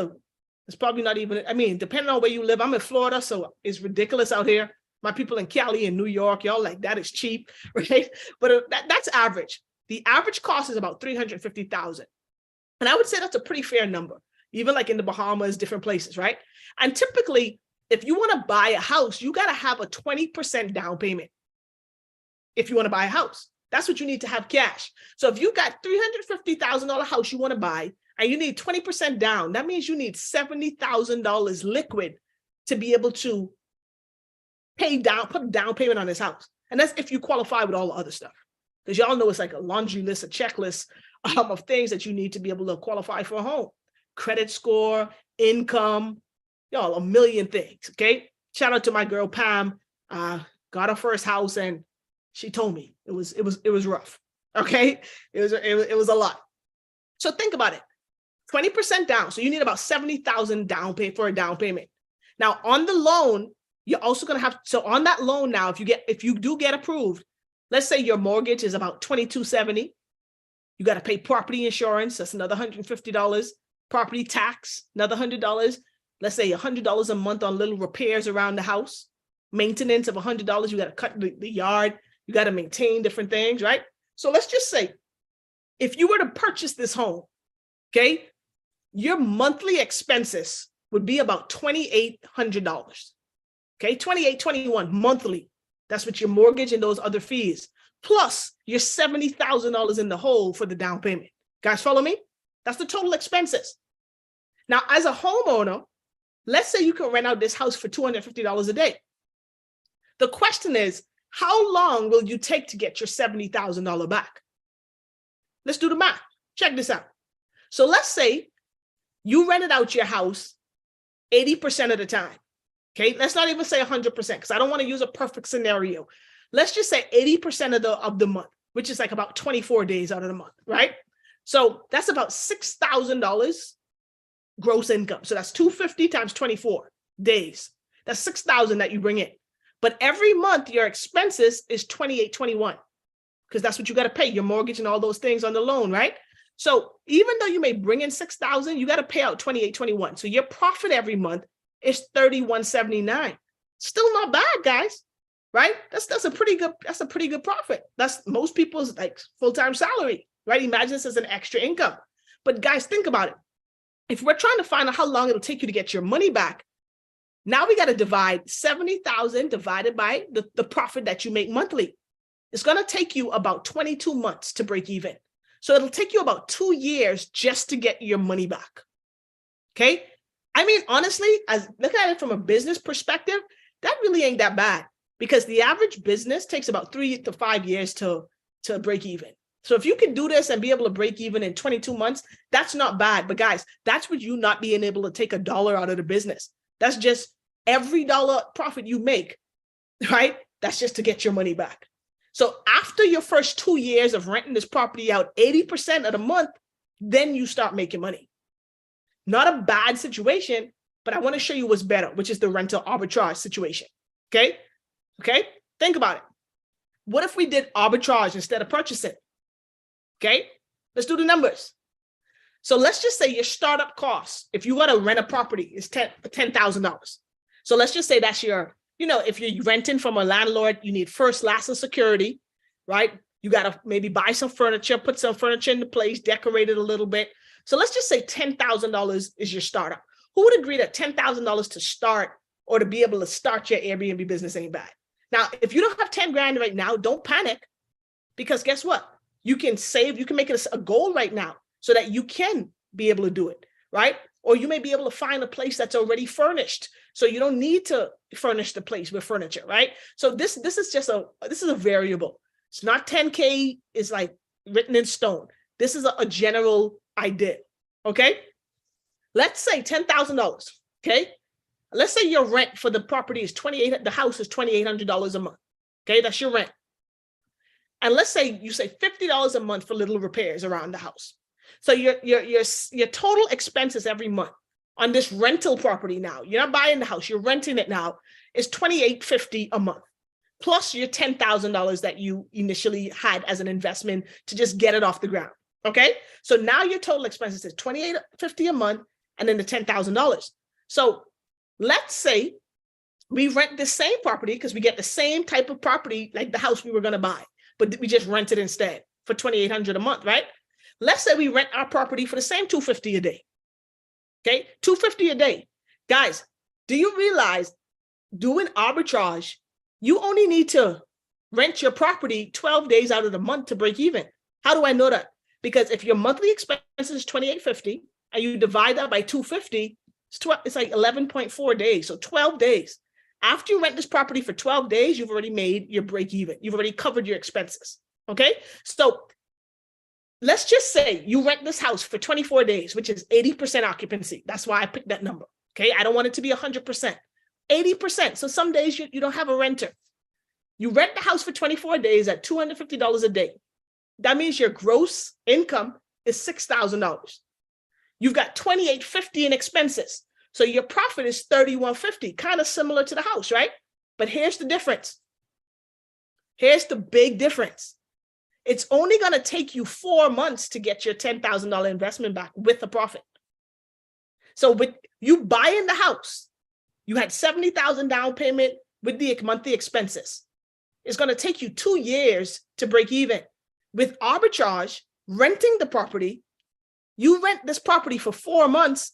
probably not even, depending on where you live. I'm in Florida, so it's ridiculous out here. My people in Cali and New York, y'all like that is cheap, right? But that's average. The average cost is about $350,000. And I would say that's a pretty fair number, even like in the Bahamas, different places, right? And typically, if you want to buy a house, you got to have a 20% down payment. If you want to buy a house, that's what you need to have cash. So if you got $350,000 house you want to buy and you need 20% down, that means you need $70,000 liquid to be able to put a down payment on this house. And that's if you qualify with all the other stuff. Because y'all know it's like a laundry list, a checklist of things that you need to be able to qualify for a home. Credit score, income, y'all, a million things, okay? Shout out to my girl, Pam, got her first house and she told me it was rough, okay? It was a lot. So think about it, 20% down. So you need about $70,000 down pay for a down payment. Now on the loan, you're also going to have, so on that loan now, if you do get approved, let's say your mortgage is about $2,270, you got to pay property insurance. That's another $150, property tax, another $100. Let's say $100 a month on little repairs around the house, maintenance of $100. You got to cut the yard. You got to maintain different things, right? So let's just say, if you were to purchase this home, okay, your monthly expenses would be about $2,800. Okay, 28, 21 monthly. That's what your mortgage and those other fees. Plus your $70,000 in the hole for the down payment. Guys, follow me? That's the total expenses. Now, as a homeowner, let's say you can rent out this house for $250 a day. The question is, how long will you take to get your $70,000 back? Let's do the math. Check this out. So let's say you rented out your house 80% of the time. Okay, let's not even say 100% because I don't want to use a perfect scenario. Let's just say 80% of the month, which is like about 24 days out of the month, right? So that's about $6,000 gross income. So that's $250 times 24 days. That's $6,000 that you bring in. But every month your expenses is $2,821 because that's what you got to pay, your mortgage and all those things on the loan, right? So even though you may bring in $6,000, you got to pay out $2,821. So your profit every month is $3,179. Still not bad, guys, right? That's a pretty good profit. That's most people's like full-time salary, right? Imagine this as an extra income. But guys, think about it. If we're trying to find out how long it'll take you to get your money back, now we got to divide 70,000 divided by the profit that you make monthly. It's going to take you about 22 months to break even. So it'll take you about 2 years just to get your money back. Okay. I mean, honestly, as look at it from a business perspective, that really ain't that bad because the average business takes about 3 to 5 years to break even. So if you can do this and be able to break even in 22 months, that's not bad. But guys, that's with you not being able to take $1 out of the business. That's just every dollar profit you make, right? That's just to get your money back. So after your first 2 years of renting this property out 80% of the month, then you start making money. Not a bad situation, but I want to show you what's better, which is the rental arbitrage situation. Okay. Okay. Think about it. What if we did arbitrage instead of purchasing? Okay. Let's do the numbers. So let's just say your startup costs, if you want to rent a property, is $10,000. So let's just say that's your, if you're renting from a landlord, you need first, last, and security, right? You got to maybe buy some furniture, put some furniture into place, decorate it a little bit. So let's just say $10,000 is your startup. Who would agree that $10,000 to start or to be able to start your Airbnb business ain't bad? Now, if you don't have 10 grand right now, don't panic because guess what? You can save, you can make it a goal right now so that you can be able to do it, right? Or you may be able to find a place that's already furnished. So you don't need to furnish the place with furniture, right? So this is a variable. It's not 10K is like written in stone. This is a general idea, okay? Let's say $10,000, okay? Let's say your rent for the property is the house is $2,800 a month, okay? That's your rent. And let's say you say $50 a month for little repairs around the house. So your total expenses every month on this rental property now, you're not buying the house, you're renting it now, is $2,850 a month, plus your $10,000 that you initially had as an investment to just get it off the ground. Okay, so now your total expenses is $2,850 a month, and then the $10,000. So let's say we rent the same property because we get the same type of property like the house we were going to buy, but we just rent it instead for $2,800 a month, right? Let's say we rent our property for the same $250 a day. Okay, $250 a day, guys. Do you realize doing arbitrage, you only need to rent your property 12 days out of the month to break even? How do I know that? Because if your monthly expense is $2,850 and you divide that by 250, it's like 11.4 days. So 12 days. After you rent this property for 12 days, you've already made your break even. You've already covered your expenses. Okay. So let's just say you rent this house for 24 days, which is 80% occupancy. That's why I picked that number. Okay. I don't want it to be 100%. 80%. So some days you don't have a renter. You rent the house for 24 days at $250 a day. That means your gross income is $6,000. You've got $2,850 in expenses. So your profit is $3,150, kind of similar to the house, right? But here's the difference. Here's the big difference. It's only going to take you 4 months to get your $10,000 investment back with a profit. So with you buying the house, you had 70,000 down payment with the monthly expenses. It's going to take you 2 years to break even. With arbitrage, renting the property, you rent this property for 4 months,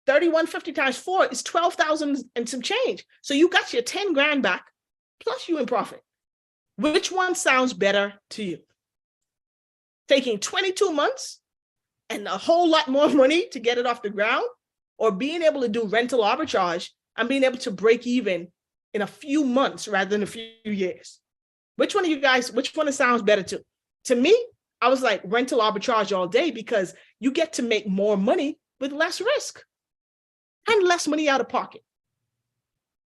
3150 times 4 is 12,000 and some change. So you got your 10 grand back, plus you in profit. Which one sounds better to you? Taking 22 months and a whole lot more money to get it off the ground, or being able to do rental arbitrage and being able to break even in a few months rather than a few years? Which one of you guys, which one sounds better to? To me, I was like rental arbitrage all day, because you get to make more money with less risk and less money out of pocket.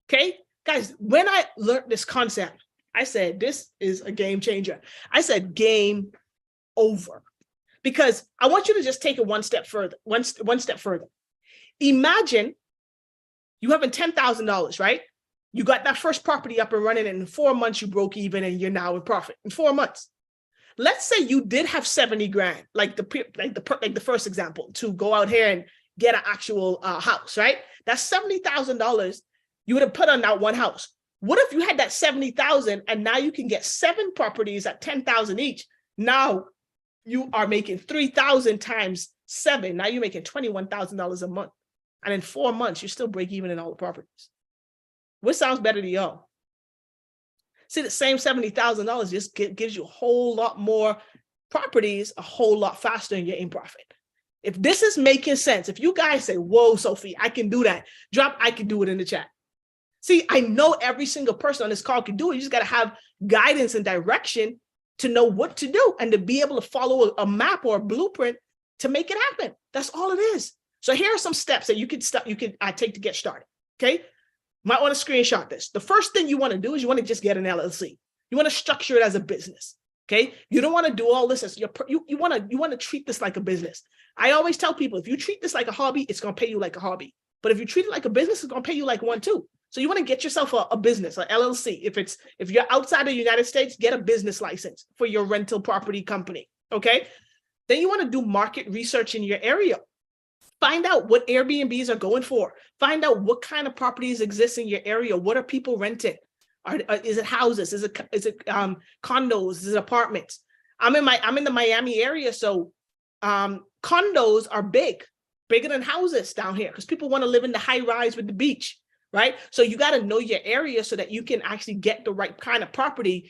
Okay, guys, when I learned this concept, I said, this is a game changer. I said, game over. Because I want you to just take it one step further, one step further. Imagine you having $10,000, right? You got that first property up and running, and in 4 months you broke even and you're now in profit in 4 months. Let's say you did have 70 grand, like the first example, to go out here and get an actual house, right? That's $70,000 you would have put on that one house. What if you had that 70,000 and now you can get 7 properties at 10,000 each? Now you are making 3,000 times 7. Now you're making $21,000 a month. And in 4 months, you still break even in all the properties. What sounds better to y'all? See, the same $70,000 just gives you a whole lot more properties, a whole lot faster, and you're in profit. If this is making sense, if you guys say, whoa, Sophie, I can do that, drop I can do it in the chat. See, I know every single person on this call can do it. You just got to have guidance and direction to know what to do and to be able to follow a map or a blueprint to make it happen. That's all it is. So here are some steps that you can take to get started. Okay. Might want to screenshot this. The first thing you want to do is you want to just get an LLC. You want to structure it as a business. Okay. You don't want to do all this as you want to treat this like a business. I always tell people, if you treat this like a hobby, it's going to pay you like a hobby. But if you treat it like a business, it's going to pay you like one too. So you want to get yourself a business, an LLC. If you're outside the United States, get a business license for your rental property company. Okay. Then you want to do market research in your area. Find out what Airbnbs are going for. Find out what kind of properties exist in your area. What are people renting? Is it houses? Is it condos? Is it apartments? I'm in the Miami area, so condos are bigger than houses down here, because people want to live in the high rise with the beach, right? So you got to know your area so that you can actually get the right kind of property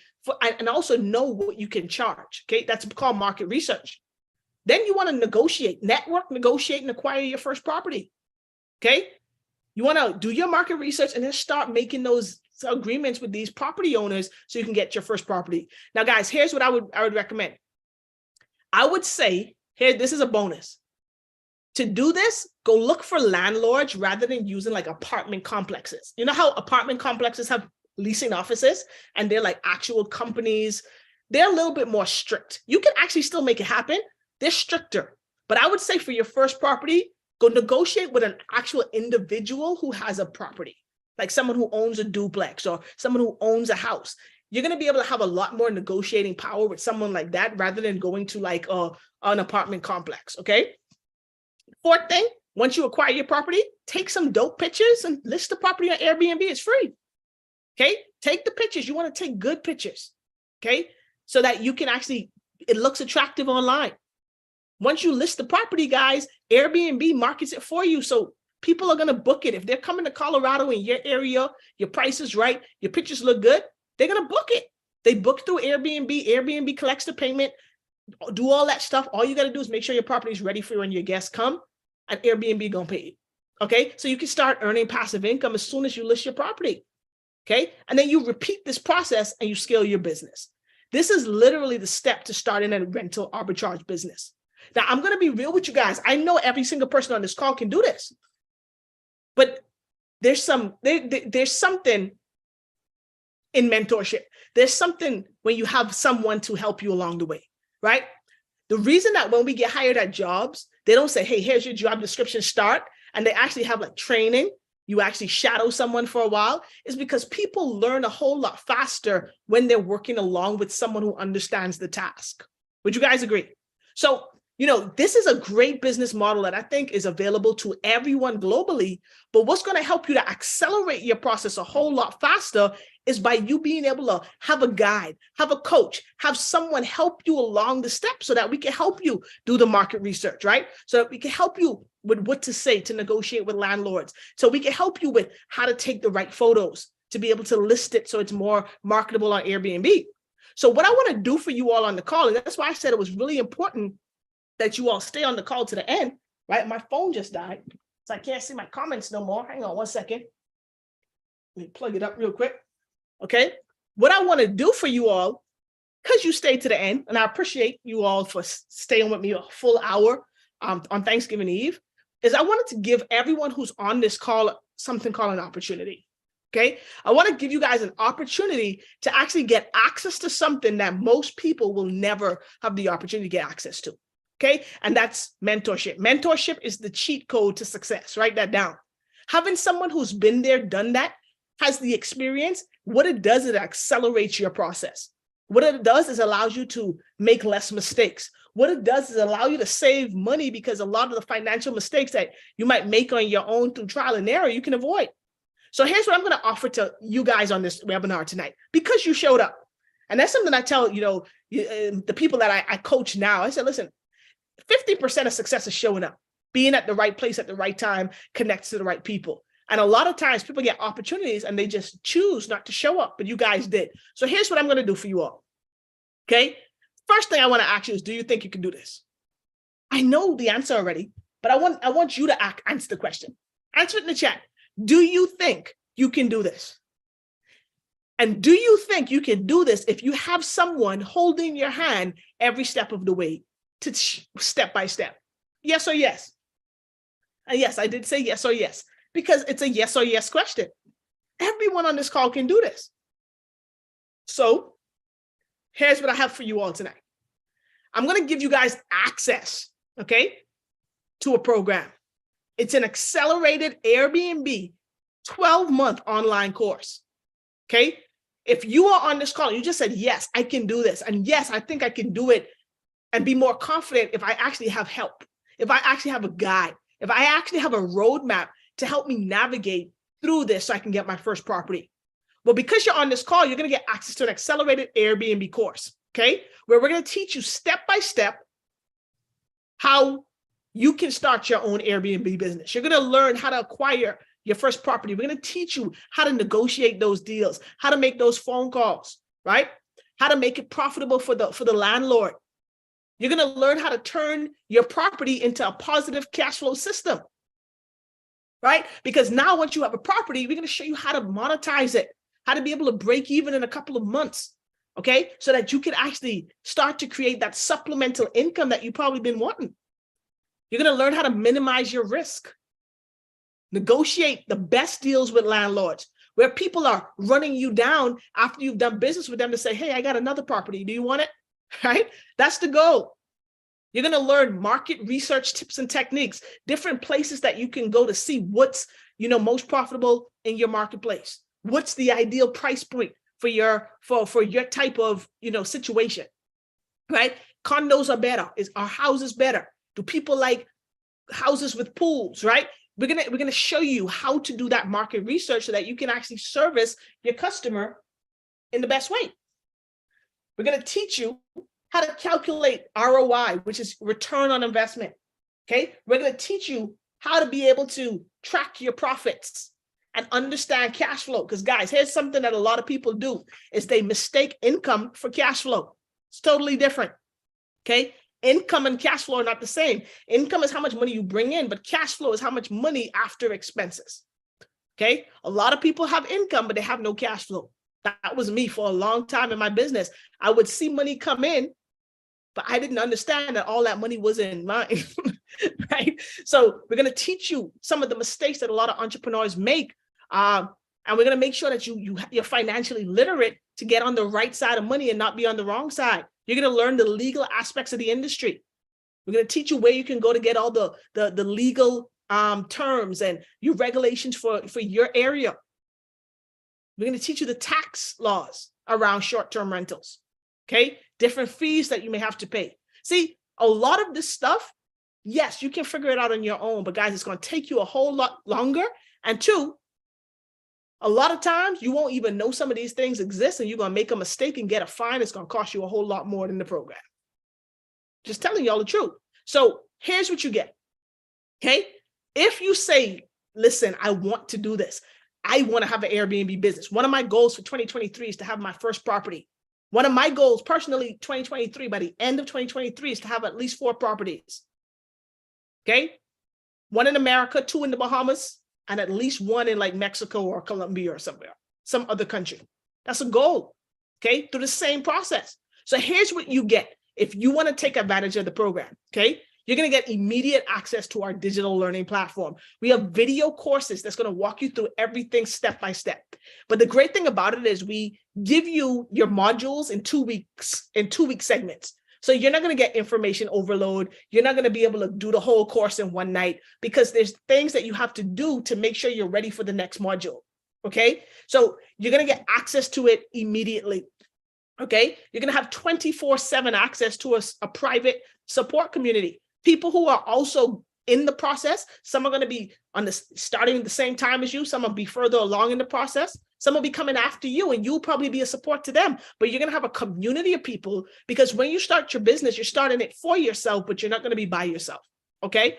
and also know what you can charge. Okay, that's called market research. Then you want to negotiate, negotiate, and acquire your first property. Okay, you want to do your market research and then start making those agreements with these property owners so you can get your first property. Now, guys, here's what I would recommend. I would say, this is a bonus. To do this, go look for landlords rather than using like apartment complexes. You know how apartment complexes have leasing offices and they're like actual companies? They're a little bit more strict. You can actually still make it happen. They're stricter. But I would say for your first property, go negotiate with an actual individual who has a property, like someone who owns a duplex or someone who owns a house. You're going to be able to have a lot more negotiating power with someone like that rather than going to like an apartment complex. Okay. Fourth thing, once you acquire your property, take some dope pictures and list the property on Airbnb. It's free. Okay. Take the pictures. You want to take good pictures. Okay. So that you can actually, it looks attractive online. Once you list the property, guys, Airbnb markets it for you. So people are going to book it. If they're coming to Colorado in your area, your price is right, your pictures look good, they're going to book it. They book through Airbnb. Airbnb collects the payment, do all that stuff. All you got to do is make sure your property is ready for when your guests come, and Airbnb going to pay you. Okay. So you can start earning passive income as soon as you list your property. Okay. And then you repeat this process and you scale your business. This is literally the step to starting a rental arbitrage business. Now, I'm going to be real with you guys. I know every single person on this call can do this, but there's something in mentorship. There's something when you have someone to help you along the way, right? The reason that when we get hired at jobs, they don't say, hey, here's your job description, start. And they actually have like training. You actually shadow someone for a while, is because people learn a whole lot faster when they're working along with someone who understands the task. Would you guys agree? So, this is a great business model that I think is available to everyone globally. But what's going to help you to accelerate your process a whole lot faster is by you being able to have a guide, have a coach, have someone help you along the steps so that we can help you do the market research, right? So that we can help you with what to say to negotiate with landlords. So we can help you with how to take the right photos to be able to list it so it's more marketable on Airbnb. So what I want to do for you all on the call, and that's why I said it was really important that you all stay on the call to the end, right? My phone just died, so I can't see my comments no more. Hang on one second. Let me plug it up real quick. Okay. What I want to do for you all, because you stayed to the end, and I appreciate you all for staying with me a full hour on Thanksgiving Eve, is I wanted to give everyone who's on this call something called an opportunity. Okay. I want to give you guys an opportunity to actually get access to something that most people will never have the opportunity to get access to. Okay. And that's mentorship. Mentorship is the cheat code to success. Write that down. Having someone who's been there, done that, has the experience, what it does is it accelerates your process. What it does is allows you to make less mistakes. What it does is allow you to save money, because a lot of the financial mistakes that you might make on your own through trial and error, you can avoid. So here's what I'm going to offer to you guys on this webinar tonight, because you showed up. And that's something I tell, the people that I coach now. I said, listen, 50% of success is showing up, being at the right place at the right time, connects to the right people. And a lot of times people get opportunities and they just choose not to show up, but you guys did. So here's what I'm going to do for you all. Okay. First thing I want to ask you is, do you think you can do this? I know the answer already, but I want you to answer the question. Answer it in the chat. Do you think you can do this? And do you think you can do this if you have someone holding your hand every step of the way, to step by step? Yes or yes? And yes, I did say yes or yes, because it's a yes or yes question. Everyone on this call can do this. So here's what I have for you all tonight. I'm going to give you guys access, okay, to a program. It's an accelerated Airbnb 12-month online course, okay? If you are on this call, you just said, yes, I can do this. And yes, I think I can do it and be more confident if I actually have help, if I actually have a guide, if I actually have a roadmap to help me navigate through this so I can get my first property. Well, because you're on this call, you're going to get access to an accelerated Airbnb course, okay? Where we're going to teach you step by step how you can start your own Airbnb business. You're going to learn how to acquire your first property. We're going to teach you how to negotiate those deals, how to make those phone calls, right? How to make it profitable for the landlord. You're going to learn how to turn your property into a positive cash flow system, right? Because now once you have a property, we're going to show you how to monetize it, how to be able to break even in a couple of months, okay? So that you can actually start to create that supplemental income that you've probably been wanting. You're going to learn how to minimize your risk, negotiate the best deals with landlords, where people are running you down after you've done business with them to say, hey, I got another property. Do you want it? Right? That's the goal. You're going to learn market research tips and techniques, different places that you can go to see what's, most profitable in your marketplace. What's the ideal price point for your type of, situation, right? Condos are better. Are houses better? Do people like houses with pools, right? We're gonna show you how to do that market research so that you can actually service your customer in the best way. We're gonna teach you how to calculate ROI, which is return on investment. Okay, we're gonna teach you how to be able to track your profits and understand cash flow. Because guys, here's something that a lot of people do is they mistake income for cash flow. It's totally different. Okay. Income and cash flow are not the same. Income is how much money you bring in, but cash flow is how much money after expenses. Okay. A lot of people have income, but they have no cash flow. That was me for a long time in my business. I would see money come in, but I didn't understand that all that money wasn't mine. Right. So we're going to teach you some of the mistakes that a lot of entrepreneurs make. And we're going to make sure that you're financially literate to get on the right side of money and not be on the wrong side. You're going to learn the legal aspects of the industry. We're going to teach you where you can go to get all the legal terms and your regulations for your area. We're going to teach you the tax laws around short-term rentals, okay? Different fees that you may have to pay. See, A lot of this stuff, yes, you can figure it out on your own, but guys, it's going to take you a whole lot longer. And two, a lot of times you won't even know some of these things exist, and you're going to make a mistake and get a fine. It's going to cost you a whole lot more than the program. Just telling y'all the truth. So here's what you get. Okay. If you say, listen, I want to do this. I want to have an Airbnb business. One of my goals for 2023 is to have my first property. One of my goals personally, 2023, by the end of 2023, is to have at least 4 properties. Okay. 1 in America, 2 in the Bahamas, and at least 1 in like Mexico or Colombia or somewhere, some other country. That's a goal. Okay. Through the same process. So here's what you get. If you want to take advantage of the program, okay, you're going to get immediate access to our digital learning platform. We have video courses that's going to walk you through everything step by step. But the great thing about it is we give you your modules in 2 weeks, in 2-week segments. So you're not going to get information overload. You're not going to be able to do the whole course in one night, because there's things that you have to do to make sure you're ready for the next module. Okay. So you're going to get access to it immediately. Okay, you're going to have 24/7 access to a private support community. People who are also in the process. Some are going to be starting at the same time as you. Some will be further along in the process. Some will be coming after you, and you'll probably be a support to them. But you're going to have a community of people, because when you start your business, you're starting it for yourself, but you're not going to be by yourself. Okay,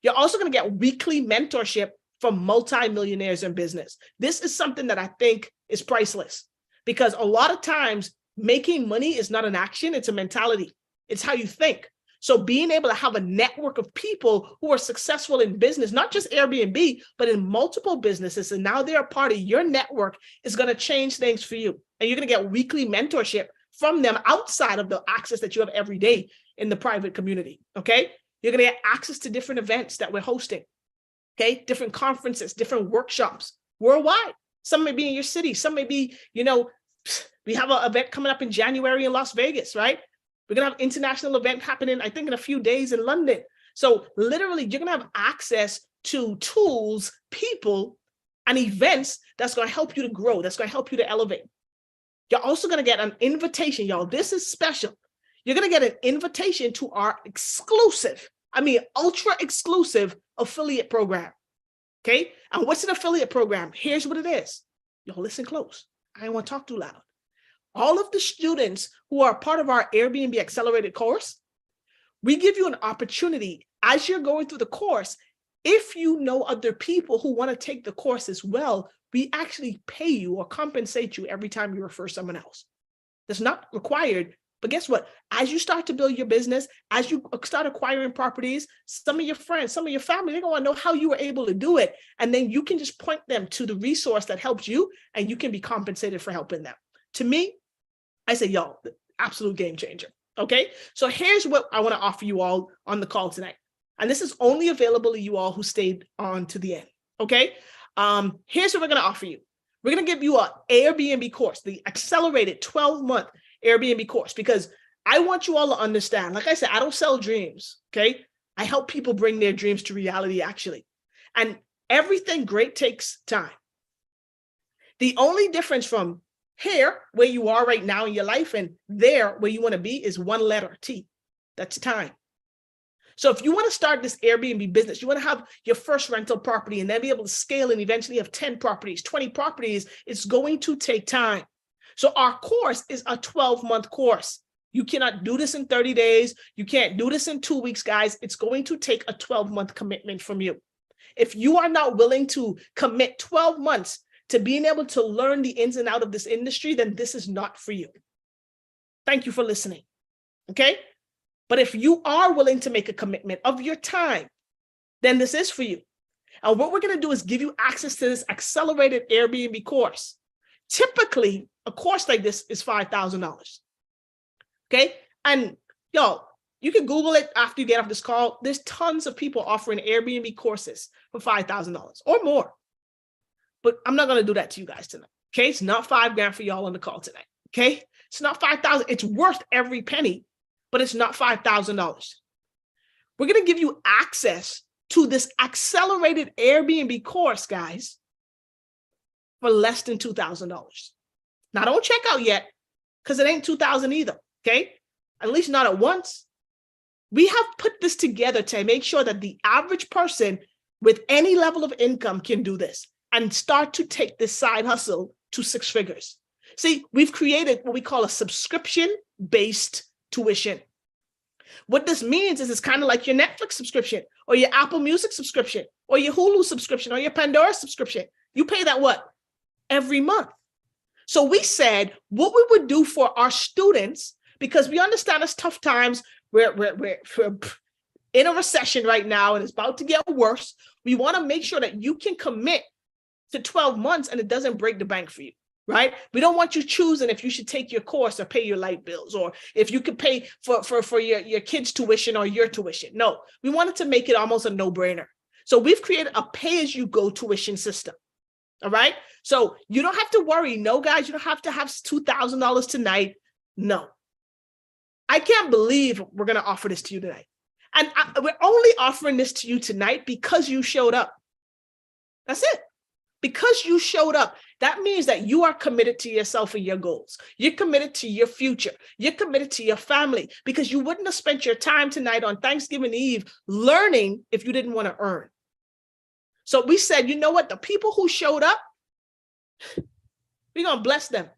you're also going to get weekly mentorship from multi-millionaires in business. This is something that I think is priceless, because a lot of times, making money is not an action, it's a mentality. It's how you think. So being able to have a network of people who are successful in business, not just Airbnb, but in multiple businesses, and now they're a part of your network, is going to change things for you. And you're going to get weekly mentorship from them outside of the access that you have every day in the private community. Okay. You're going to get access to different events that we're hosting. Okay. Different conferences, different workshops worldwide. Some may be in your city. Some may be, we have an event coming up in January in Las Vegas, right? We're going to have an international event happening, I think, in a few days in London. So literally, you're going to have access to tools, people, and events that's going to help you to grow, that's going to help you to elevate. You're also going to get an invitation, y'all. This is special. You're going to get an invitation to our exclusive, ultra exclusive affiliate program. Okay? And what's an affiliate program? Here's what it is. Y'all listen close. I don't want to talk too loud. All of the students who are part of our Airbnb accelerated course, we give you an opportunity as you're going through the course. If you know other people who want to take the course as well, we actually pay you or compensate you every time you refer someone else. That's not required, but guess what? As you start to build your business, as you start acquiring properties, some of your friends, some of your family, they're going to know how you were able to do it. And then you can just point them to the resource that helps you, and you can be compensated for helping them. To me, I say, y'all, the absolute game changer. Okay. So here's what I want to offer you all on the call tonight. And this is only available to you all who stayed on to the end. Okay. Here's what we're going to offer you. We're going to give you an Airbnb course, the accelerated 12-month Airbnb course, because I want you all to understand, like I said, I don't sell dreams. Okay. I help people bring their dreams to reality, actually. And everything great takes time. The only difference from here, where you are right now in your life, and there, where you want to be, is one letter, T. That's time. So if you want to start this Airbnb business, you want to have your first rental property and then be able to scale and eventually have 10 properties, 20 properties, it's going to take time. So our course is a 12-month course. You cannot do this in 30 days. You can't do this in 2 weeks, guys. It's going to take a 12-month commitment from you. If you are not willing to commit 12 months to being able to learn the ins and outs of this industry, then this is not for you. Thank you for listening. Okay? But if you are willing to make a commitment of your time, then this is for you. And what we're going to do is give you access to this accelerated Airbnb course. Typically, a course like this is $5,000. Okay? And y'all, you can Google it after you get off this call. There's tons of people offering Airbnb courses for $5,000 or more. But I'm not going to do that to you guys tonight. Okay. It's not $5,000 for y'all on the call tonight. Okay. It's not $5,000. It's worth every penny, but it's not $5,000. We're going to give you access to this accelerated Airbnb course, guys, for less than $2,000. Now don't check out yet, because it ain't $2,000 either. Okay. At least not at once. We have put this together to make sure that the average person with any level of income can do this and start to take this side hustle to 6 figures. See, we've created what we call a subscription-based tuition. What this means is it's kind of like your Netflix subscription or your Apple Music subscription or your Hulu subscription or your Pandora subscription. You pay that what? Every month. So we said what we would do for our students, because we understand it's tough times. We're in a recession right now and it's about to get worse. We want to make sure that you can commit to 12 months and it doesn't break the bank for you, right? We don't want you choosing if you should take your course or pay your light bills, or if you could pay for your kids' tuition or your tuition. No, we wanted to make it almost a no-brainer. So we've created a pay-as-you-go tuition system. All right. So you don't have to worry. No, guys, you don't have to have $2,000 tonight. No. I can't believe we're going to offer this to you tonight. And we're only offering this to you tonight because you showed up. That's it. Because you showed up. That means that you are committed to yourself and your goals. You're committed to your future. You're committed to your family, because you wouldn't have spent your time tonight on Thanksgiving Eve learning if you didn't want to earn. So we said, you know what? The people who showed up, we're going to bless them.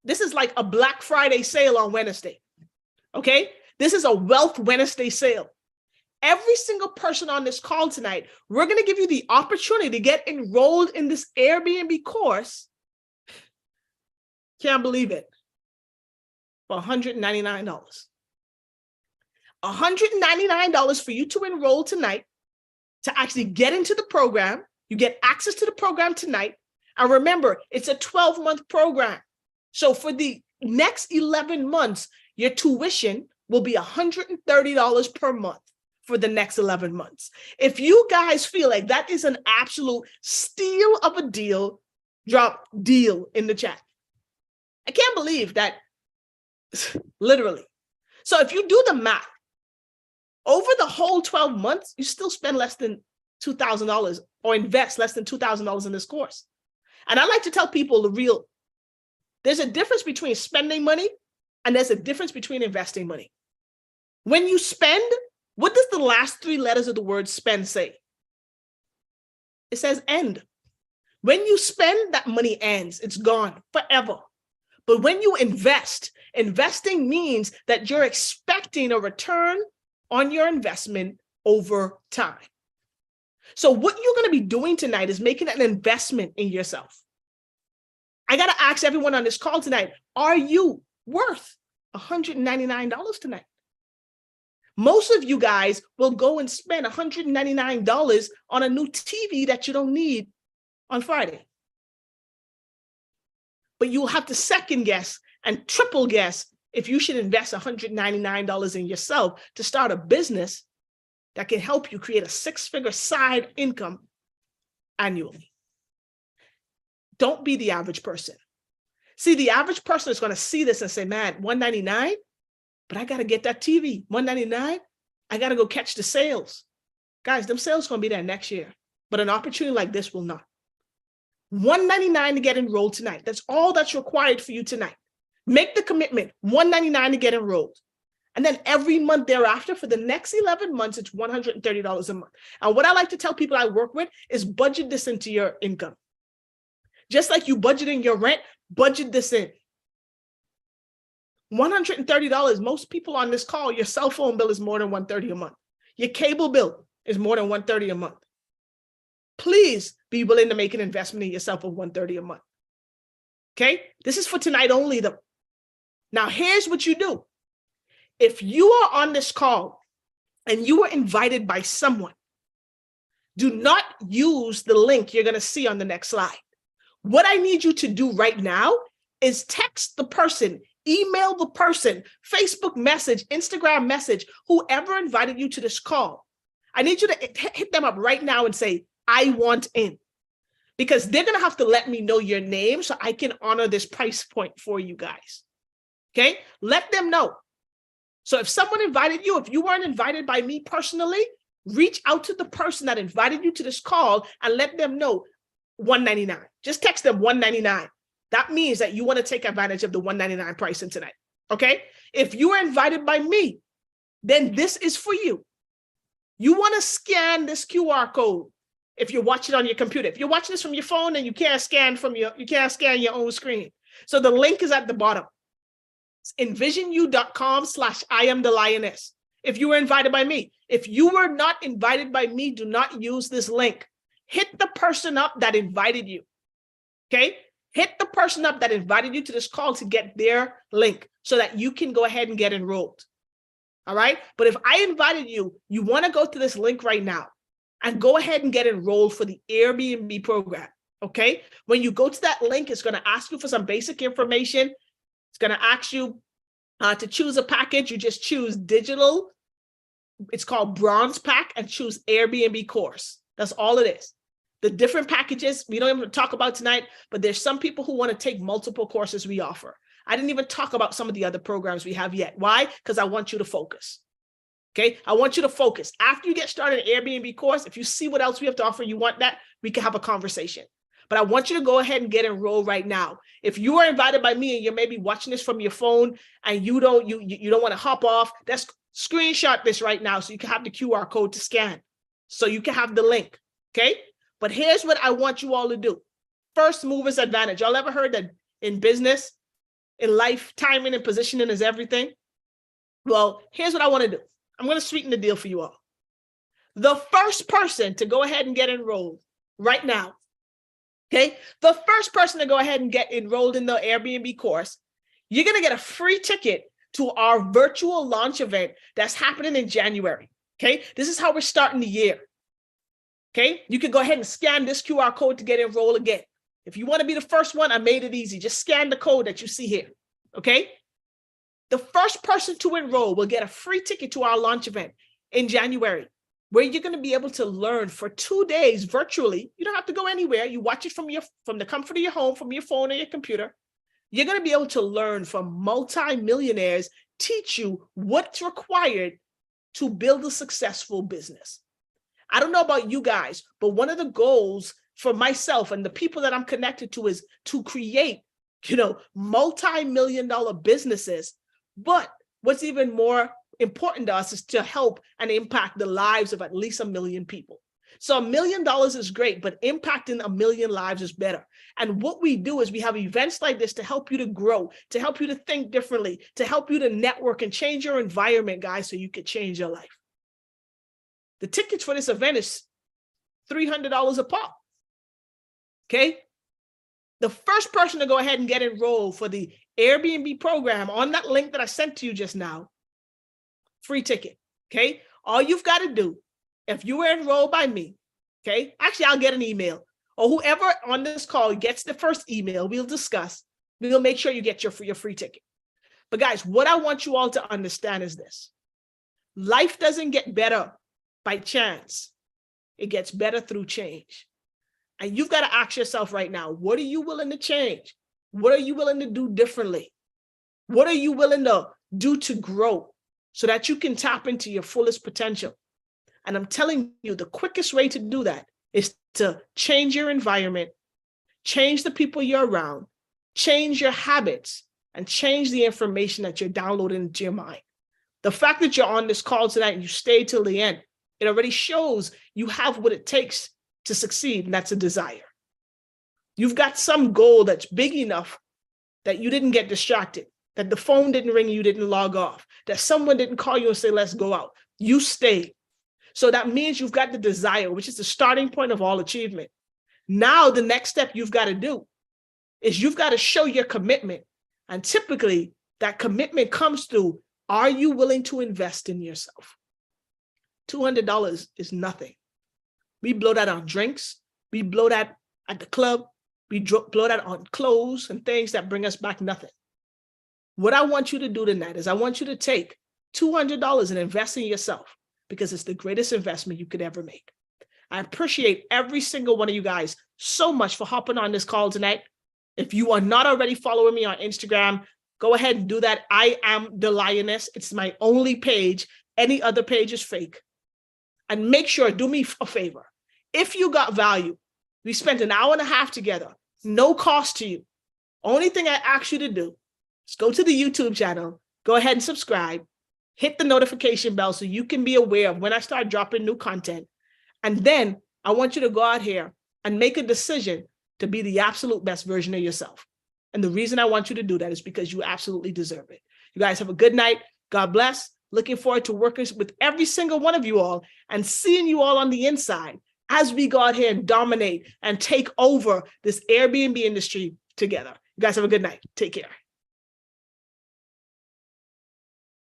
This is like a Black Friday sale on Wednesday. Okay? This is a Wealth Wednesday sale. Every single person on this call tonight, we're going to give you the opportunity to get enrolled in this Airbnb course. Can't believe it. For $199. $199 for you to enroll tonight, to actually get into the program. You get access to the program tonight. And remember, it's a 12-month program. So for the next 11 months, your tuition will be $130 per month for the next 11 months. If you guys feel like that is an absolute steal of a deal, drop deal in the chat. I can't believe that, literally. So if you do the math, over the whole 12 months, you still spend less than $2,000 or invest less than $2,000 in this course. And I like to tell people there's a difference between spending money and there's a difference between investing money. When you spend, what does the last 3 letters of the word spend say? It says end. When you spend, that money ends. It's gone forever. But when you invest, investing means that you're expecting a return on your investment over time. So what you're going to be doing tonight is making an investment in yourself. I got to ask everyone on this call tonight, are you worth $199 tonight? Most of you guys will go and spend $199 on a new TV that you don't need on Friday. But you'll have to second guess and triple guess if you should invest $199 in yourself to start a business that can help you create a 6-figure side income annually. Don't be the average person. See, the average person is going to see this and say, man, $199, but I got to get that TV. $199, I got to go catch the sales. Guys, them sales going to be there next year, but an opportunity like this will not. $199 to get enrolled tonight. That's all that's required for you tonight. Make the commitment, $199 to get enrolled. And then every month thereafter, for the next 11 months, it's $130 a month. And what I like to tell people I work with is budget this into your income. Just like you budgeting your rent, budget this in. $130, most people on this call, your cell phone bill is more than $130 a month. Your cable bill is more than $130 a month. Please be willing to make an investment in yourself of $130 a month. Okay? This is for tonight only though. Now, here's what you do. If you are on this call and you were invited by someone, do not use the link you're going to see on the next slide. What I need you to do right now is text the person, email the person, Facebook message, Instagram message, whoever invited you to this call. I need you to hit them up right now and say, I want in. Because they're going to have to let me know your name so I can honor this price point for you guys. Okay? Let them know. So if someone invited you, if you weren't invited by me personally, reach out to the person that invited you to this call and let them know $199. Just text them $199. That means that you want to take advantage of the $199 pricing tonight. Okay? If you were invited by me, then this is for you. You want to scan this QR code if you're watching on your computer. If you're watching this from your phone and you can't scan your own screen. So the link is at the bottom. It's envisionu.com/IamTheLioness. If you were invited by me. If you were not invited by me, do not use this link. Hit the person up that invited you. Okay? Hit the person up that invited you to this call to get their link so that you can go ahead and get enrolled. All right? But if I invited you, you want to go to this link right now and go ahead and get enrolled for the Airbnb program. Okay? When you go to that link, it's going to ask you for some basic information. It's going to ask you to choose a package. You just choose digital. It's called Bronze Pack, and choose Airbnb course. That's all it is. The different packages, we don't even talk about tonight, but there's some people who want to take multiple courses we offer. I didn't even talk about some of the other programs we have yet. Why? Because I want you to focus. Okay? I want you to focus. After you get started an Airbnb course, if you see what else we have to offer, you want that, we can have a conversation. But I want you to go ahead and get enrolled right now. If you are invited by me and you're maybe watching this from your phone and you don't want to hop off, that's screenshot this right now so you can have the QR code to scan. So you can have the link. Okay? But here's what I want you all to do. First mover's advantage. Y'all ever heard that in business, in life, timing and positioning is everything? Well, here's what I want to do. I'm going to sweeten the deal for you all. The first person to go ahead and get enrolled right now, okay? The first person to go ahead and get enrolled in the Airbnb course, you're going to get a free ticket to our virtual launch event that's happening in January, okay? This is how we're starting the year, okay? You can go ahead and scan this QR code to get enrolled again. If you want to be the first one, I made it easy. Just scan the code that you see here, okay? The first person to enroll will get a free ticket to our launch event in January, where you're going to be able to learn for 2 days virtually. You don't have to go anywhere. You watch it from the comfort of your home, from your phone or your computer. You're going to be able to learn from multi-millionaires, teach you what's required to build a successful business. I don't know about you guys, but one of the goals for myself and the people that I'm connected to is to create, multi-million-dollar businesses. But what's even more important to us is to help and impact the lives of at least 1 million people. So $1 million is great, but impacting 1 million lives is better. And what we do is we have events like this to help you to grow, to help you to think differently, to help you to network and change your environment, guys, so you could change your life. The tickets for this event is $300 a pop. Okay? The first person to go ahead and get enrolled for the Airbnb program on that link that I sent to you just now, free ticket, okay? All you've got to do, if you were enrolled by me, okay? Actually, I'll get an email, or whoever on this call gets the first email, we'll discuss. We'll make sure you get your free ticket. But guys, what I want you all to understand is this. Life doesn't get better by chance. It gets better through change. And you've got to ask yourself right now, what are you willing to change? What are you willing to do differently? What are you willing to do to grow so that you can tap into your fullest potential? And I'm telling you, the quickest way to do that is to change your environment, change the people you're around, change your habits, and change the information that you're downloading into your mind. The fact that you're on this call tonight and you stay till the end, it already shows you have what it takes to succeed, and that's a desire. You've got some goal that's big enough that you didn't get distracted, that the phone didn't ring, you didn't log off, that someone didn't call you and say, let's go out. You stayed. So that means you've got the desire, which is the starting point of all achievement. Now, the next step you've got to do is you've got to show your commitment. And typically, that commitment comes through, are you willing to invest in yourself? $200 is nothing. We blow that on drinks. We blow that at the club. We blow that on clothes and things that bring us back nothing. What I want you to do tonight is I want you to take $200 and invest in yourself, because it's the greatest investment you could ever make. I appreciate every single one of you guys so much for hopping on this call tonight. If you are not already following me on Instagram, go ahead and do that. I am the Lioness. It's my only page. Any other page is fake. And make sure, do me a favor. If you got value, we spent an hour and a half together, no cost to you. Only thing I ask you to do is go to the YouTube channel, go ahead and subscribe, hit the notification bell so you can be aware of when I start dropping new content. And then I want you to go out here and make a decision to be the absolute best version of yourself. And the reason I want you to do that is because you absolutely deserve it. You guys have a good night. God bless. Looking forward to working with every single one of you all and seeing you all on the inside as we go out here and dominate and take over this Airbnb industry together. You guys have a good night. Take care.